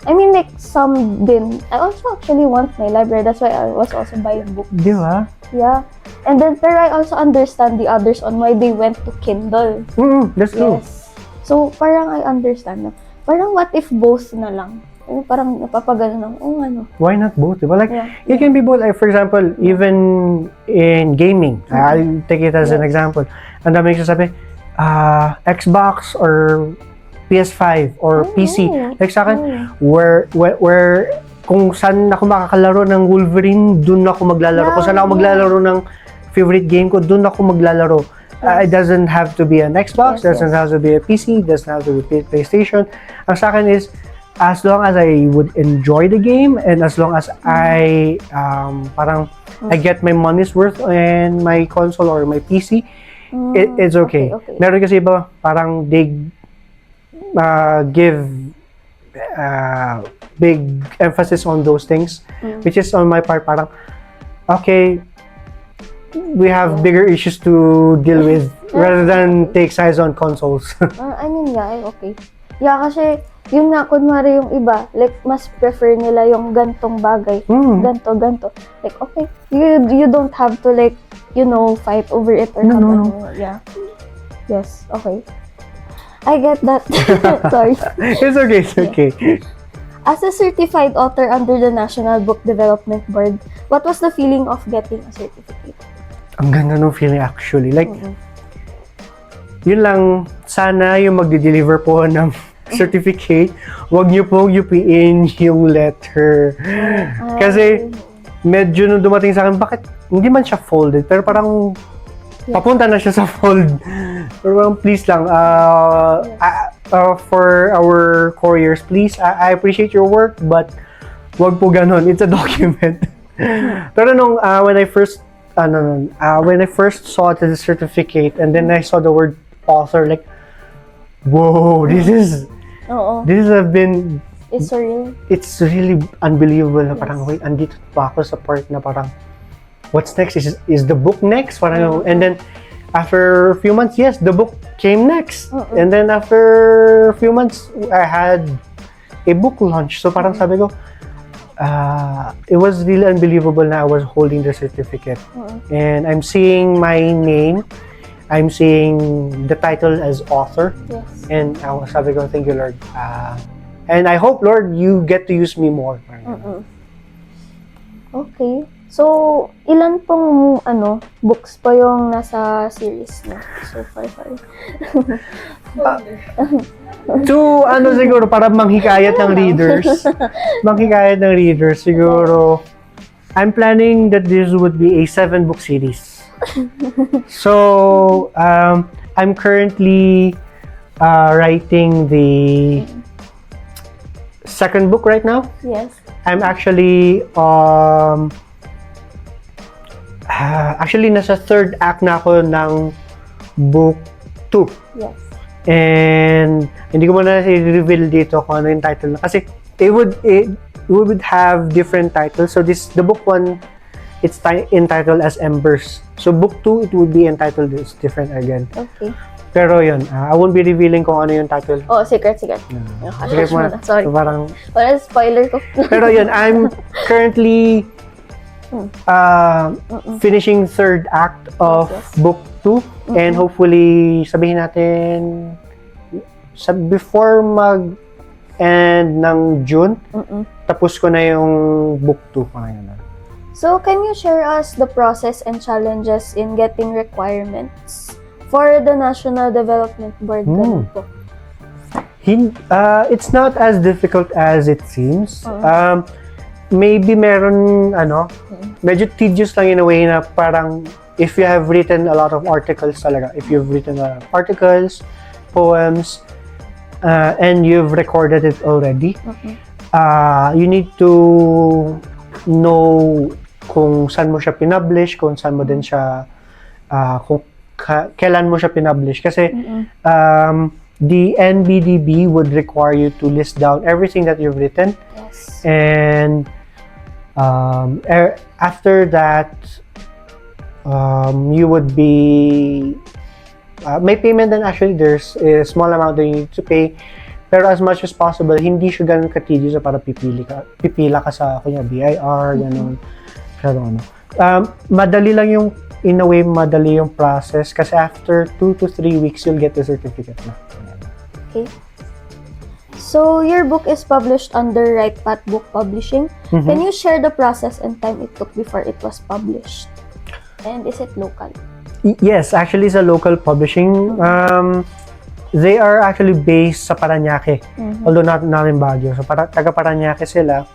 I mean like some din. I also actually want my library. That's why I was also buying books.
Di ba?
Yeah. And then, pero I also understand the others on why they went to Kindle.
That's true.
Yes. So, parang I understand na. Parang what if both na lang? Parang napapagano ng,
Why not both? Diba? Like, it can be both. Like, for example, even in gaming, I'll take it as an example. Ang dami nagsasabi, Xbox or PS5 or PC. Like sa akin, where kung saan ako makakalaro ng Wolverine, dun ako maglalaro. Kung saan ako maglalaro ng favorite game ko, dun ako maglalaro. It doesn't have to be an Xbox, doesn't have to be a PC, doesn't have to be PlayStation. Ang sa akin is, as long as I would enjoy the game and as long as I I get my money's worth in my console or my PC, it's okay. Meron kasi iba, parang they give big emphasis on those things, which is on my part, parang, okay, we have bigger issues to deal with rather than take sides on consoles.
I mean, okay. Yeah, kasi yun nga, kunwari yung iba, like, mas prefer nila yung gantong bagay. Ganto. Like, okay, you don't have to, like, fight over it or something. Yeah. Yes, okay. I get that. Sorry.
It's okay.
As a certified author under the National Book Development Board, what was the feeling of getting a certificate?
Ang ganda ng feeling actually. Like, yun lang, sana yung magde-deliver po ng certificate, wag niyo pong UP-in yung letter. Kasi, medyo nung dumating sa akin, bakit hindi man siya folded, pero parang papunta na siya sa fold. Pero parang please lang, for our couriers, please, I appreciate your work, but wag po ganon. It's a document. Pero nung when I first saw the certificate and then I saw the word author, like, whoa, this has been,
it's surreal.
It's really unbelievable na parang, wait, andito pa ako sa part na parang, what's next? Is the book next? Parang, and then, after a few months, yes, the book came next. And then, after a few months, I had a book launch. So, parang sabi ko, it was really unbelievable na I was holding the certificate. And I'm seeing my name. I'm seeing the title as author.
Yes.
And sabi ko, thank you, Lord. And I hope, Lord, you get to use me more.
Okay. So, ilan pong books pa yung nasa series niyo so far?
Siguro, para manghikayat ng readers. Manghikayat ng readers, siguro, I'm planning that this would be a 7-book series. So, I'm currently writing the second book right now.
Yes.
I'm actually nasa third act na ako ng book 2.
Yes.
And hindi ko muna i-reveal dito kung ano yung title na. Kasi it would have different titles. So the book 1, it's entitled as Embers. So book 2, it would be entitled as different again.
Okay.
Pero yun, I won't be revealing kung ano yung title.
Oh, secret.
Secret
mo na. Sorry.
So parang,
wala spoiler ko.
pero yun, I'm currently finishing third act of book 2. And hopefully, sabihin natin, before mag-end ng June, tapos ko na yung book 2.
So, can you share us the process and challenges in getting requirements for the National Development Board?
It's not as difficult as it seems. Maybe meron, medyo tedious lang in a way na parang if you have written a lot of articles talaga, if you've written a lot of articles, poems, and you've recorded it already, you need to know kung saan mo siya pinublish, kung saan mo din siya, kung kailan mo siya pinublish. Kasi the NBDB would require you to list down everything that you've written.
Yes.
And after that, you would be may payment din actually. There's a small amount that you need to pay, pero as much as possible hindi siya ganun ka-tedious para pipila ka sa kunya BIR ganun. Pero madali lang yung, in a way, madali yung process kasi after 2 to 3 weeks you'll get the certificate na.
Okay. So, your book is published under Right Path Book Publishing. Can you share the process and time it took before it was published? And is it local?
Yes, actually, it's a local publishing. They are actually based sa Parañaque, although not in Baguio. So, taga Parañaque sila.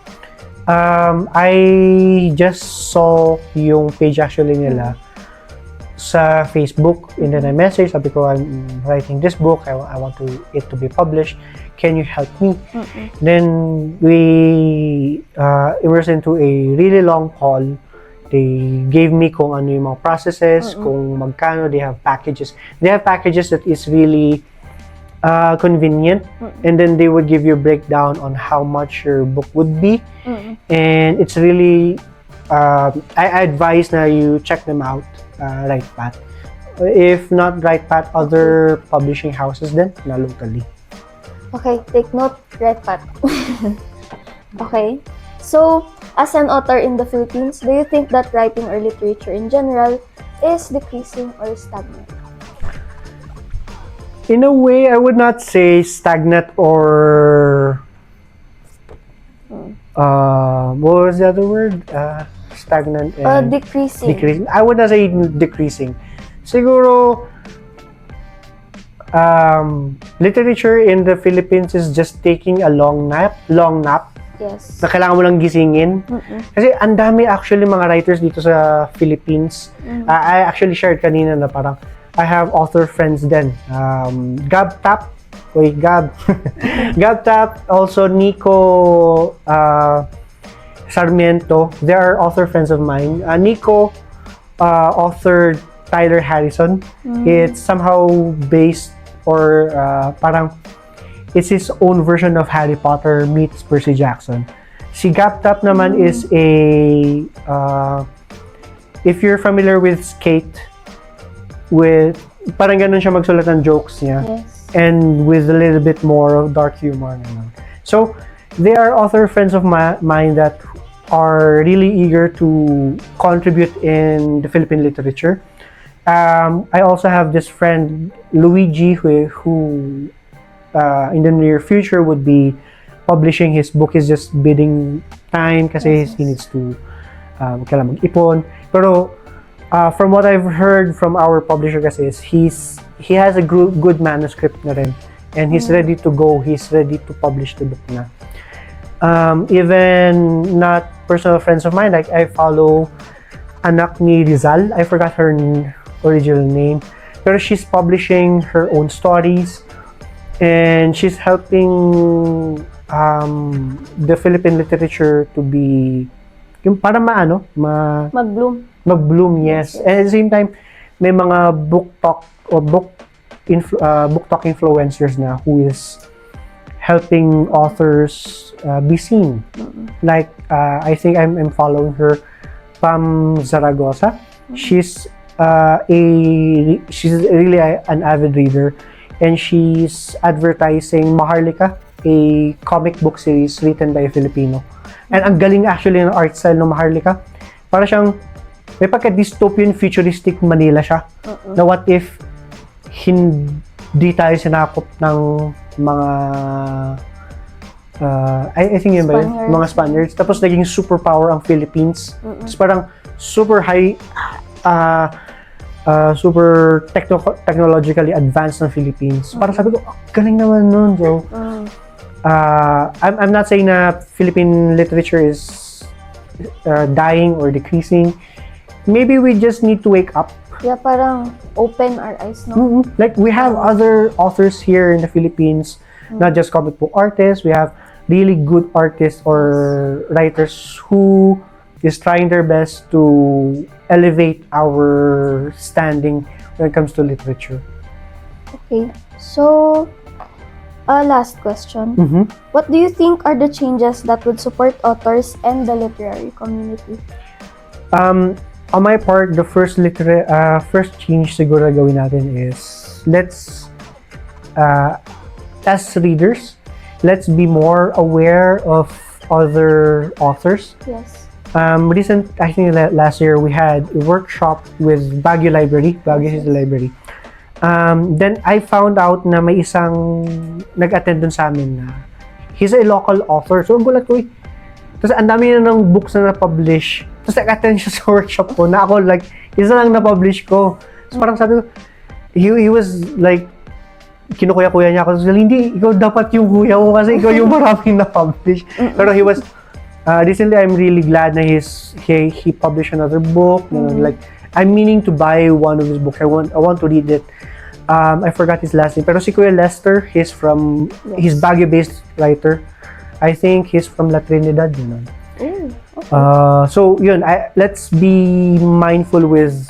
I just saw yung page actually nila sa Facebook, and then I messaged, sabi ko, I'm writing this book, I want it to be published, can you help me? Then we were into a really long call. They gave me kung ano yung mga processes, kung magkano. They have packages that is really convenient, and then they would give you a breakdown on how much your book would be. And it's really I advise na you check them out, Right Path. If not Right Path, other publishing houses din na locally.
Okay, take note, Right Path. Okay, so as an author in the Philippines, do you think that writing or literature in general is decreasing or stagnant?
In a way, I would not say stagnant or what was the other word? stagnant and
Decreasing.
I would not say decreasing. Siguro, literature in the Philippines is just taking a long nap.
Yes.
Na kailangan mo lang gisingin. Kasi ang dami actually mga writers dito sa Philippines. I actually shared kanina na parang I have author friends din. Gab Tap. Gab Tap. Also Nico Sarmiento. They are author friends of mine. Nico authored Tyler Harrison. It's somehow based or parang it's his own version of Harry Potter meets Percy Jackson. Si Gab Tap naman is a if you're familiar with Skate, with parang ganun siya magsulat ng jokes niya.
Yes.
And with a little bit more of dark humor naman. So they are author friends of mine that are really eager to contribute in the Philippine literature. I also have this friend Luigi who in the near future would be publishing his book. He's just bidding time kasi he needs to kailangan mag-ipon. Pero from what I've heard from our publisher kasi is he has a good manuscript na rin and he's ready to go. He's ready to publish the book na. Even not personal friends of mine, like I follow anak ni Rizal. I forgot her original name. Pero she's publishing her own stories and she's helping the Philippine literature to be yung para mag-bloom, yes. And at the same time, may mga book talk influencers na who is helping authors be seen. Like I think I'm following her, Pam Zaragoza. She's really an avid reader and she's advertising Maharlika, a comic book series written by a Filipino. And ang galing actually ng art style ng Maharlika. Para siyang may pagka-dystopian futuristic Manila siya. Na what if hindi tayo sinakop ng mga I think yun ba yun? Mga Spaniards. Tapos naging superpower ang Philippines. Tapos parang super high super technologically advanced ng Philippines. Parang sabi ko, galing naman nun. So, I'm not saying na Philippine literature is dying or decreasing. Maybe we just need to wake up.
Yeah, parang open our eyes, no?
Like, we have other authors here in the Philippines, not just comic book artists. We have really good artists or writers who is trying their best to elevate our standing when it comes to literature.
Okay, so last question. What do you think are the changes that would support authors and the literary community?
On my part, the first change siguro gawin natin is let's as readers, let's be more aware of other authors.
Yes.
I think last year we had a workshop with Baguio City Library. Then I found out na may isang nag-attend dun sa amin na he's a local author. So ang gulat ko Tapos ang dami na ng books na na-publish. Tapos nag-attend siya sa workshop ko na ako like, isa lang na-publish ko. So parang sabi ko, he was like, kinukuya-kuya niya ako. So, hindi, ikaw dapat yung kuya ko kasi ikaw yung maraming na-publish. Pero he was, recently I'm really glad na he published another book. Like, I'm meaning to buy one of his books. I want to read it. I forgot his last name. Pero si Kuya Lester, he's Baguio-based writer. I think he's from La Trinidad, you know. Okay. So yun, let's be mindful with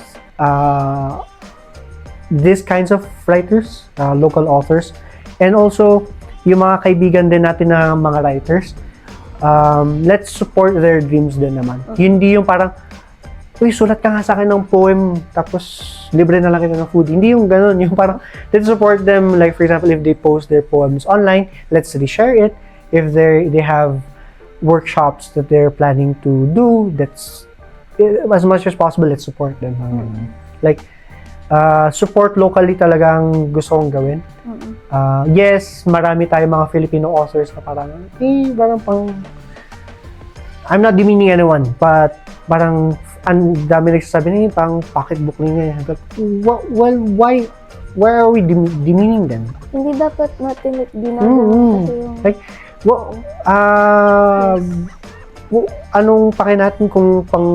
these kinds of writers, local authors, and also yung mga kaibigan din natin na mga writers. Let's support their dreams din naman.
Okay.
Hindi yung parang, uy, sulat ka nga sa akin ng poem, tapos libre na lang kita ng food. Hindi yung ganun. Yung parang, let's support them. Like, for example, if they post their poems online, let's reshare it. If they have workshops that they're planning to do, that's, as much as possible, let's support them. Like, support locally talagang gusto kong gawin. Yes, marami tayong mga Filipino authors na parang pang I'm not demeaning anyone, but parang ang dami nagsasabi na pang pocketbook niya. But, well, why are we demeaning them?
Hindi dapat natin like ginagawa kasi yung...
Like, anong pake natin kung pang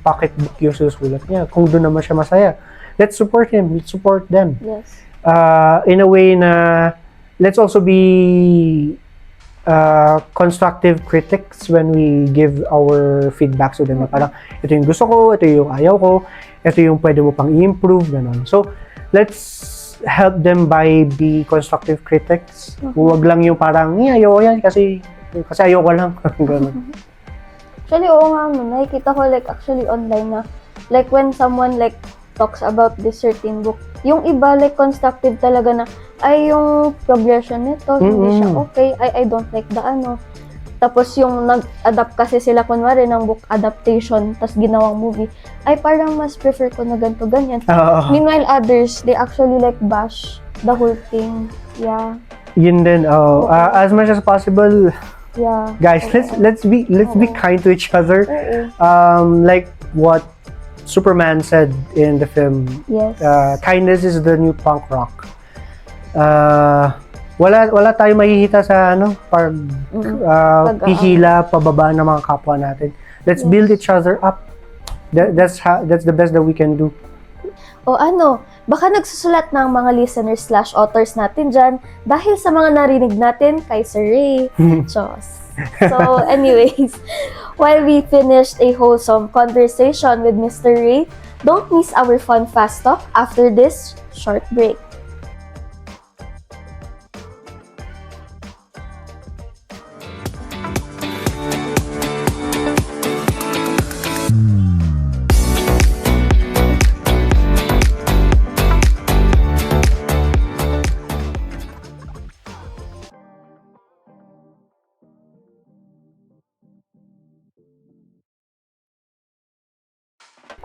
pocketbook yung susulat niya? Kung doon naman siya masaya. Let's support him. Let's support them.
Yes.
In a way na let's also be constructive critics when we give our feedbacks to them. Na parang, ito yung gusto ko, ito yung ayaw ko, ito yung pwede mo pang i-improve, gano'n. So, let's help them by be constructive critics. Huwag lang yung parang, ayaw ko yan kasi ayaw ko lang. Gano'n.
Actually, oo nga mo. Nakikita ko like actually online na like when someone like talks about this certain book, yung iba like constructive talaga na ay yung progression nito, hindi siya okay, I don't like the ano. Tapos yung nag-adapt kasi sila kunwari ng book adaptation tas ginawang movie, ay parang mas prefer ko na ganito ganyan. Meanwhile others, they actually like bash the whole thing. Yeah.
Yun din. As much as possible,
yeah.
Guys, let's be kind to each other. Like what Superman said in the film.
Yes.
Kindness is the new punk rock. Wala tayong mahihita sa pihila pababa ng mga kapwa natin. Let's build each other up. That's the best that we can do.
O baka nagsusulat ng mga listeners/authors natin dyan dahil sa mga narinig natin kay Sir Reigh. So anyways, while we finished a wholesome conversation with Mr. Reigh, don't miss our fun fast talk after this short break.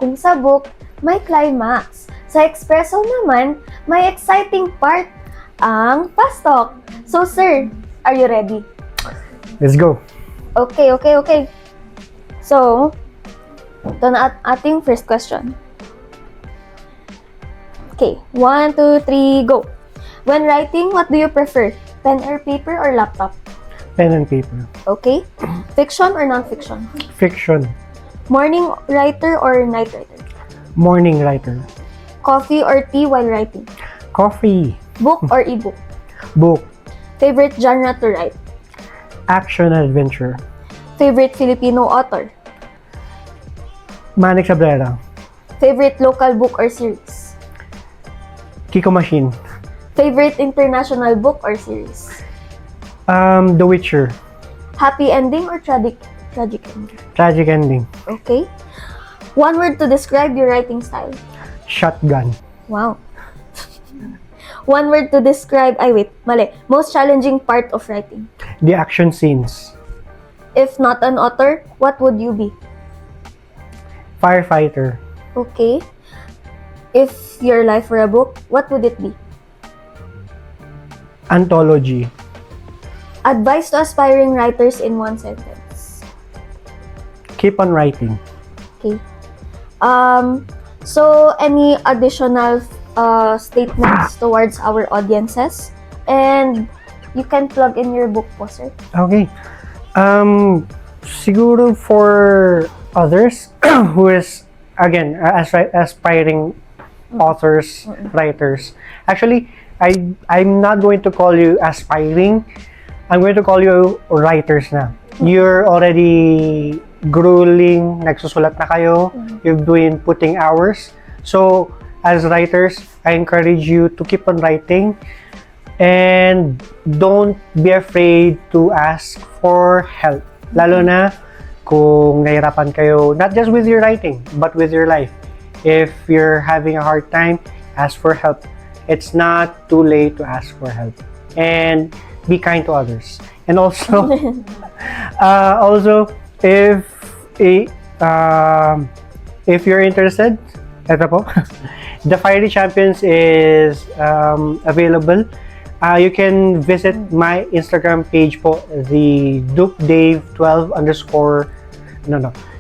Kung sa book, may climax. Sa Hexpresso naman, may exciting part, ang fast talk. So sir, are you ready?
Let's go.
Okay. So, ito na ating first question. Okay, 1, 2, 3, go. When writing, what do you prefer? Pen or paper or laptop?
Pen and paper.
Okay. Fiction or non-fiction?
Fiction.
Morning writer or night writer?
Morning writer.
Coffee or tea while writing?
Coffee.
Book or ebook?
Book.
Favorite genre to write?
Action and adventure.
Favorite Filipino author?
𝑪�𝒂𝒊𝒍𝒍𝒆
Favorite local book or series?
Kiko Machine.
Favorite international book or series?
The Witcher.
Happy ending or tragic ending?
Tragic ending.
Okay. One word to describe your writing style?
Shotgun.
Wow. One word to describe, most challenging part of writing?
The action scenes.
If not an author, what would you be?
Firefighter.
Okay. If your life were a book, what would it be?
Anthology.
Advice to aspiring writers in one sentence?
Keep on writing.
Okay. So any additional statements towards our audiences? And you can plug in your book po, sir.
Okay. Siguro for others who is, again, aspiring authors, writers. Actually, I'm not going to call you aspiring. I'm going to call you writers na. You're already grueling, nagsusulat na kayo, you've been putting hours. So, as writers, I encourage you to keep on writing and don't be afraid to ask for help. Lalo na kung nahirapan kayo, not just with your writing, but with your life. If you're having a hard time, ask for help. It's not too late to ask for help. And be kind to others. And also, if you're interested, ito po, the Fiery Champions is available. You can visit my Instagram page po, the 𝑑ukeDave12 underscore,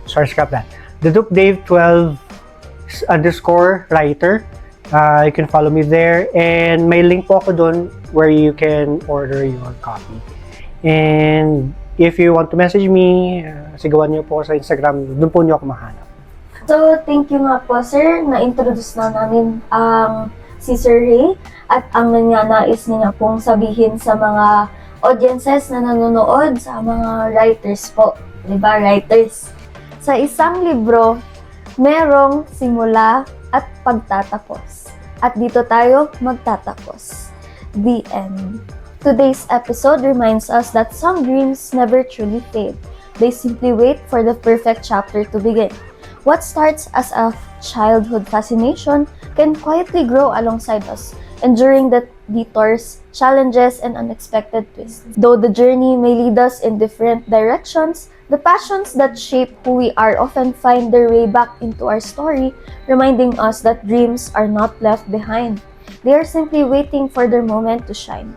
scrap that. The 𝑑ukeDave12 underscore writer. You can follow me there, and may link po ako doon where you can order your copy. And if you want to message me, sigawan niyo po sa Instagram, doon po niyo ako mahanap.
So, thank you nga po, sir. Na-introduce na namin ang si Sir Reigh at ang nais niya pong sabihin sa mga audiences na nanonood, sa mga writers po. Diba, writers? Sa isang libro, merong simula at pagtatapos. At dito tayo magtatapos. The end. Today's episode reminds us that some dreams never truly fade. They simply wait for the perfect chapter to begin. What starts as a childhood fascination can quietly grow alongside us, enduring the detours, challenges, and unexpected twists. Though the journey may lead us in different directions, the passions that shape who we are often find their way back into our story, reminding us that dreams are not left behind. They are simply waiting for their moment to shine.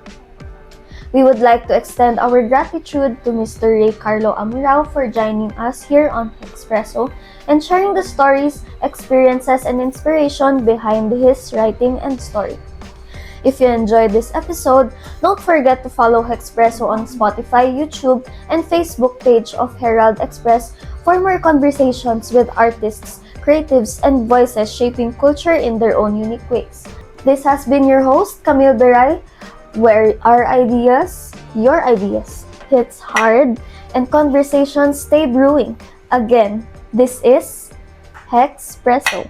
We would like to extend our gratitude to Mr. Reigh Carlo Amurao for joining us here on Hexpresso and sharing the stories, experiences, and inspiration behind his writing and story. If you enjoyed this episode, don't forget to follow Hexpresso on Spotify, YouTube, and Facebook page of Herald Express for more conversations with artists, creatives, and voices shaping culture in their own unique ways. This has been your host, 𝒂𝒚, where our ideas, your ideas, hits hard and conversations stay brewing. Again, this is Hexpresso.